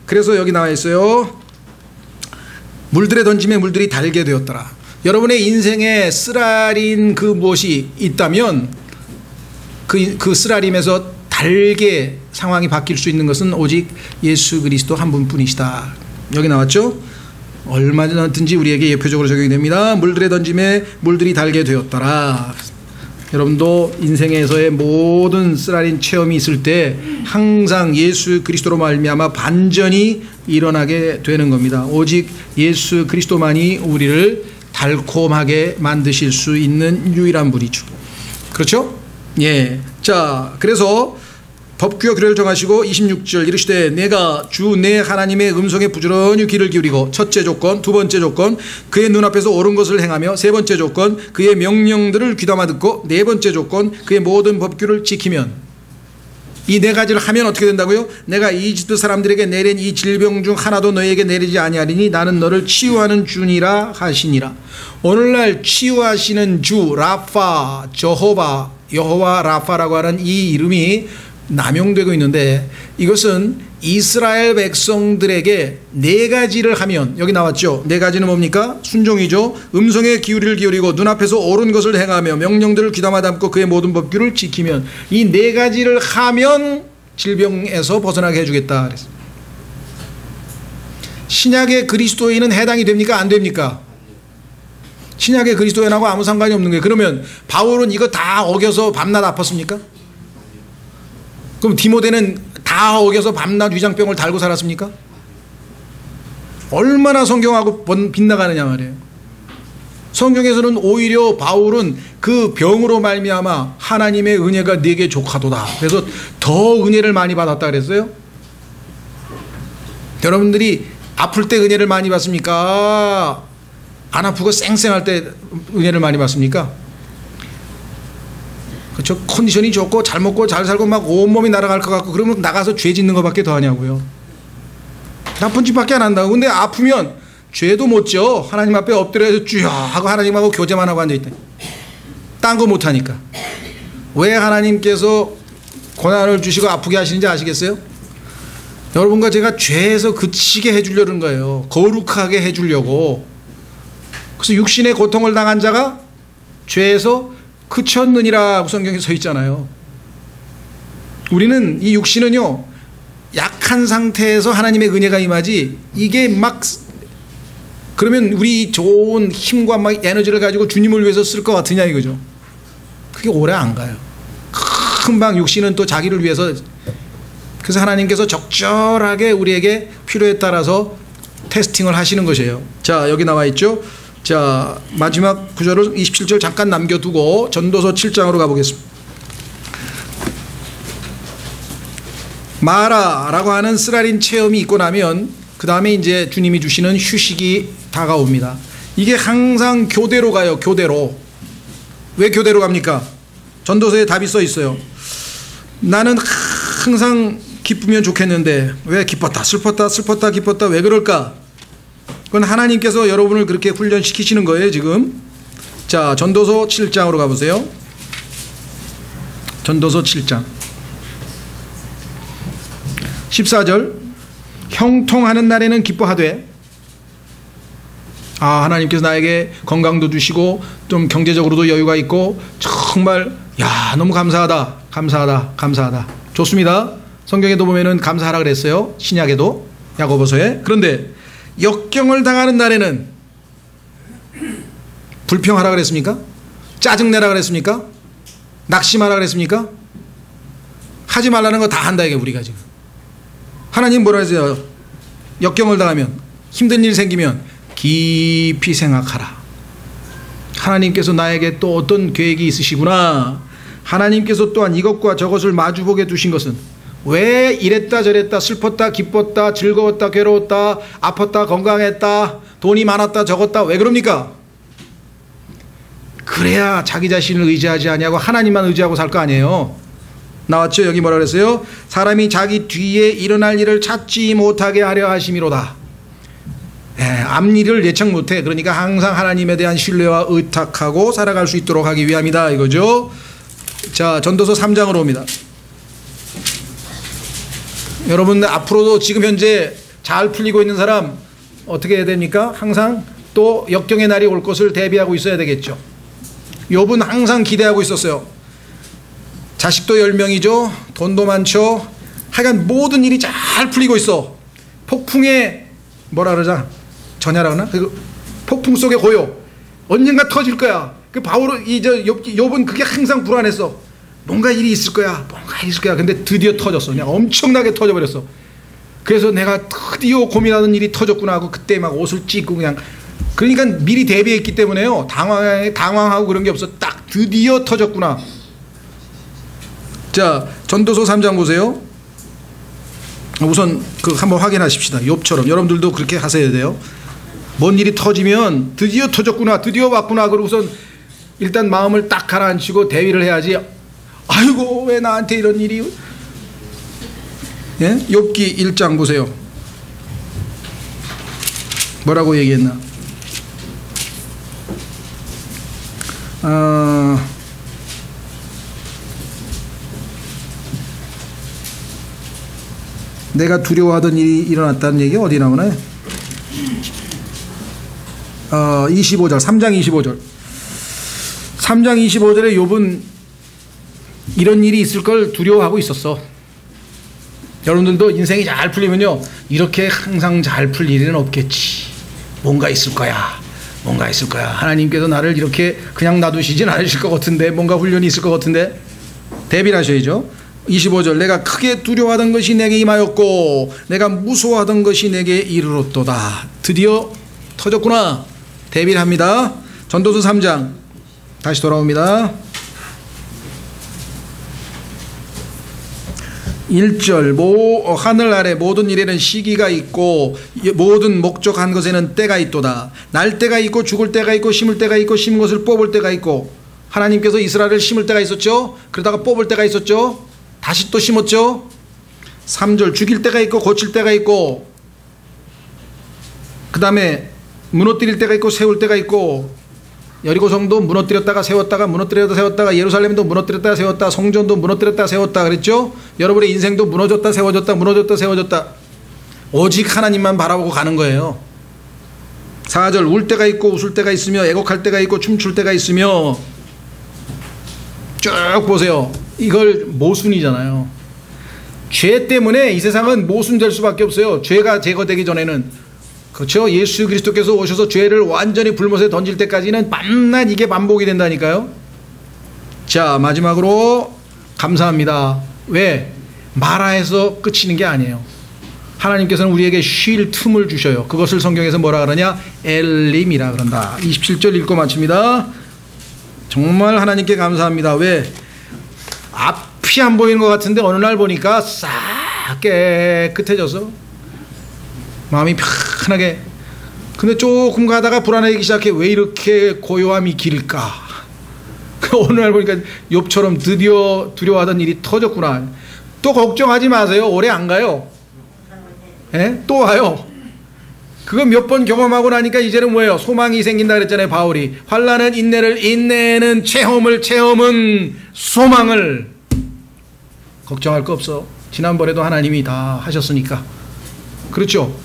그래서 여기 나와 있어요. 물들에 던짐에 물들이 달게 되었더라. 여러분의 인생에 쓰라린 그 무엇이 있다면 그 쓰라림에서 달게 상황이 바뀔 수 있는 것은 오직 예수 그리스도 한 분뿐이시다. 여기 나왔죠? 얼마든지 우리에게 예표적으로 적용이 됩니다. 물들에 던짐에 물들이 달게 되었더라. 여러분도 인생에서의 모든 쓰라린 체험이 있을 때 항상 예수 그리스도로 말미암아 반전이 일어나게 되는 겁니다. 오직 예수 그리스도만이 우리를 달콤하게 만드실 수 있는 유일한 분이죠. 그렇죠? 예. 자, 그래서 법규와 규례를 정하시고 26절 이르시되 내가 주 내 하나님의 음성에 부지런히 귀를 기울이고 첫째 조건, 두 번째 조건 그의 눈앞에서 옳은 것을 행하며 세 번째 조건 그의 명령들을 귀담아 듣고 네 번째 조건 그의 모든 법규를 지키면 이 네 가지를 하면 어떻게 된다고요? 내가 이집트 사람들에게 내린 이 질병 중 하나도 너희에게 내리지 아니하리니 나는 너를 치유하는 주니라 하시니라. 오늘날 치유하시는 주 라파, 저호바, 여호와 라파라고 하는 이 이름이 남용되고 있는데 이것은 이스라엘 백성들에게 네 가지를 하면 여기 나왔죠. 네 가지는 뭡니까? 순종이죠. 음성에 귀를 기울이고 눈앞에서 옳은 것을 행하며 명령들을 귀담아 담고 그의 모든 법규를 지키면 이 네 가지를 하면 질병에서 벗어나게 해주겠다 그랬습니다. 신약의 그리스도인은 해당이 됩니까? 안 됩니까? 신약의 그리스도인하고 아무 상관이 없는 거예요. 그러면 바울은 이거 다 어겨서 밤낮 아팠습니까? 그럼 디모데는 다 어겨서 밤낮 위장병을 달고 살았습니까? 얼마나 성경하고 빗나가느냐 말이에요. 성경에서는 오히려 바울은 그 병으로 말미암아 하나님의 은혜가 네게 족하도다. 그래서 더 은혜를 많이 받았다 그랬어요. 여러분들이 아플 때 은혜를 많이 받습니까? 안 아프고 쌩쌩할 때 은혜를 많이 받습니까? 그렇죠? 컨디션이 좋고 잘 먹고 잘 살고 막 온몸이 날아갈 것 같고 그러면 나가서 죄 짓는 것밖에 더 하냐고요. 나쁜 짓밖에 안 한다고. 근데 아프면 죄도 못 져. 하나님 앞에 엎드려서 주여 하고 하나님하고 교제만 하고 앉아있다. 딴 거 못하니까. 왜 하나님께서 고난을 주시고 아프게 하시는지 아시겠어요? 여러분과 제가 죄에서 그치게 해주려는 거예요. 거룩하게 해주려고. 그래서 육신의 고통을 당한 자가 죄에서 그쳤느니라고 성경에 서 있잖아요. 우리는 이 육신은요, 약한 상태에서 하나님의 은혜가 임하지, 이게 막 그러면 우리 좋은 힘과 막 에너지를 가지고 주님을 위해서 쓸 것 같으냐 이거죠. 그게 오래 안 가요. 금방 육신은 또 자기를 위해서. 그래서 하나님께서 적절하게 우리에게 필요에 따라서 테스팅을 하시는 것이에요. 자, 여기 나와 있죠. 자, 마지막 구절을 27절 잠깐 남겨두고 전도서 7장으로 가보겠습니다. 마라라고 하는 쓰라린 체험이 있고 나면 그 다음에 이제 주님이 주시는 휴식이 다가옵니다. 이게 항상 교대로 가요. 교대로. 왜 교대로 갑니까? 전도서에 답이 써 있어요. 나는 항상 기쁘면 좋겠는데 왜 기뻤다 슬펐다 슬펐다 기뻤다 왜 그럴까? 그건 하나님께서 여러분을 그렇게 훈련시키시는 거예요 지금. 자, 전도서 7장으로 가보세요. 전도서 7장 14절. 형통하는 날에는 기뻐하되. 아, 하나님께서 나에게 건강도 주시고 좀 경제적으로도 여유가 있고 정말 야 너무 감사하다 감사하다 감사하다. 좋습니다. 성경에도 보면은 감사하라 그랬어요. 신약에도 야고보서에. 그런데 역경을 당하는 날에는 불평하라 그랬습니까? 짜증내라 그랬습니까? 낙심하라 그랬습니까? 하지 말라는 거 다 한다 이게 우리가 지금. 하나님 뭐라 하세요? 역경을 당하면 힘든 일 생기면 깊이 생각하라. 하나님께서 나에게 또 어떤 계획이 있으시구나. 하나님께서 또한 이것과 저것을 마주보게 두신 것은 왜 이랬다 저랬다 슬펐다 기뻤다 즐거웠다 괴로웠다 아팠다 건강했다 돈이 많았다 적었다 왜 그럽니까? 그래야 자기 자신을 의지하지 아니하고 하나님만 의지하고 살 거 아니에요. 나왔죠? 여기 뭐라 그랬어요? 사람이 자기 뒤에 일어날 일을 찾지 못하게 하려 하심이로다. 앞일을 예측 못해. 그러니까 항상 하나님에 대한 신뢰와 의탁하고 살아갈 수 있도록 하기 위함이다 이거죠. 자, 전도서 3장으로 옵니다. 여러분 앞으로도 지금 현재 잘 풀리고 있는 사람 어떻게 해야 됩니까? 항상 또 역경의 날이 올 것을 대비하고 있어야 되겠죠. 욥은 항상 기대하고 있었어요. 자식도 10명이죠. 돈도 많죠. 하여간 모든 일이 잘 풀리고 있어. 폭풍의 뭐라 그러자 전야라 그러나? 폭풍 속의 고요. 언젠가 터질 거야. 그 바울은 욥은 그게 항상 불안했어. 뭔가 일이 있을 거야. 뭔가 일이 있을 거야. 근데 드디어 터졌어. 그냥 엄청나게 터져버렸어. 그래서 내가 드디어 고민하는 일이 터졌구나 하고 그때 막 옷을 찢고 그냥. 그러니까 미리 대비했기 때문에요. 당황하고 그런 게 없어. 딱 드디어 터졌구나. 자, 전도서 3장 보세요. 우선 그 한번 확인하십시다. 욥처럼 여러분들도 그렇게 하셔야 돼요. 뭔 일이 터지면 드디어 터졌구나, 드디어 왔구나. 그러고선 일단 마음을 딱 가라앉히고 대위를 해야지. 아이고 왜 나한테 이런 일이. 예? 욥기 1장 보세요. 뭐라고 얘기했나? 내가 두려워하던 일이 일어났다는 얘기가 어디 나오나요? 25절 3장 25절 3장 25절에 욥은 이런 일이 있을 걸 두려워하고 있었어. 여러분들도 인생이 잘 풀리면요 이렇게 항상 잘 풀 일은 없겠지. 뭔가 있을 거야. 뭔가 있을 거야. 하나님께서 나를 이렇게 그냥 놔두시진 않으실 것 같은데 뭔가 훈련이 있을 것 같은데 대비를 하셔야죠. 25절 내가 크게 두려워하던 것이 내게 임하였고 내가 무서워하던 것이 내게 이르렀도다. 드디어 터졌구나. 대비를 합니다. 전도서 3장 다시 돌아옵니다. 1절 하늘 아래 모든 일에는 시기가 있고 모든 목적한 것에는 때가 있도다. 날 때가 있고 죽을 때가 있고 심을 때가 있고 심은 것을 뽑을 때가 있고 하나님께서 이스라엘을 심을 때가 있었죠. 그러다가 뽑을 때가 있었죠. 다시 또 심었죠. 3절 죽일 때가 있고 고칠 때가 있고 그 다음에 무너뜨릴 때가 있고 세울 때가 있고 여리고성도 무너뜨렸다가 세웠다가 무너뜨렸다가 세웠다가 예루살렘도 무너뜨렸다가 세웠다 성전도 무너뜨렸다가 세웠다 그랬죠. 여러분의 인생도 무너졌다 세워졌다 무너졌다 세워졌다 오직 하나님만 바라보고 가는 거예요. 4절 울 때가 있고 웃을 때가 있으며 애곡할 때가 있고 춤출 때가 있으며 쭉 보세요. 이걸 모순이잖아요. 죄 때문에 이 세상은 모순될 수밖에 없어요. 죄가 제거되기 전에는. 그렇죠. 예수 그리스도께서 오셔서 죄를 완전히 불못에 던질 때까지는 밤낮 이게 반복이 된다니까요. 자 마지막으로 감사합니다. 왜? 마라에서 끝이는 게 아니에요. 하나님께서는 우리에게 쉴 틈을 주셔요. 그것을 성경에서 뭐라 그러냐? 엘림이라 그런다. 27절 읽고 마칩니다. 정말 하나님께 감사합니다. 왜? 앞이 안 보이는 것 같은데 어느 날 보니까 싹 깨끗해져서 마음이 편하게. 근데 조금 가다가 불안해지기 시작해. 왜 이렇게 고요함이 길까? 어느 날 보니까 욥처럼 드디어 두려워하던 일이 터졌구나. 또 걱정하지 마세요. 오래 안 가요. 예? 또 와요. 그거 몇 번 경험하고 나니까 이제는 뭐예요? 소망이 생긴다 그랬잖아요. 바울이. 환난은 인내를, 인내는 체험을, 체험은 소망을. 걱정할 거 없어. 지난번에도 하나님이 다 하셨으니까. 그렇죠?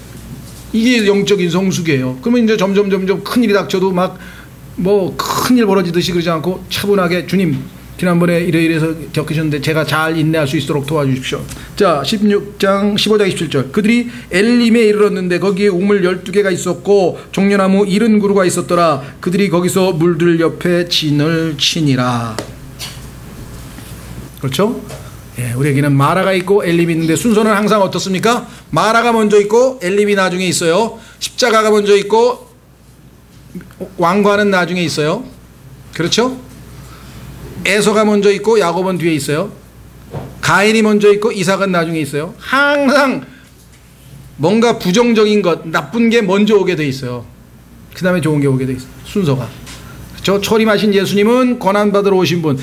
이게 영적인 성숙이에요. 그러면 이제 점점 큰일이 닥쳐도 막 뭐 큰일 벌어지듯이 그러지 않고 차분하게 주님 지난번에 이래서 겪으셨는데 제가 잘 인내할 수 있도록 도와주십시오. 자 15장 27절 그들이 엘림에 이르렀는데 거기에 우물 12개가 있었고 종려나무 70그루가 있었더라. 그들이 거기서 물들 옆에 진을 치니라. 그렇죠? 예, 우리에게는 마라가 있고 엘림이 있는데 순서는 항상 어떻습니까? 마라가 먼저 있고 엘림이 나중에 있어요. 십자가가 먼저 있고 왕과는 나중에 있어요. 그렇죠? 에서가 먼저 있고 야곱은 뒤에 있어요. 가인이 먼저 있고 이삭은 나중에 있어요. 항상 뭔가 부정적인 것, 나쁜 게 먼저 오게 돼 있어요. 그 다음에 좋은 게 오게 돼 있어요. 순서가. 그렇죠? 초림하신 예수님은 고난받으러 오신 분,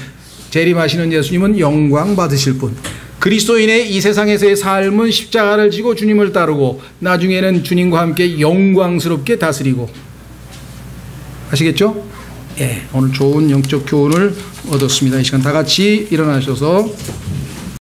재림하시는 예수님은 영광 받으실 분. 그리스도인의 이 세상에서의 삶은 십자가를 지고 주님을 따르고 나중에는 주님과 함께 영광스럽게 다스리고. 아시겠죠? 예, 오늘 좋은 영적 교훈을 얻었습니다. 이 시간 다 같이 일어나셔서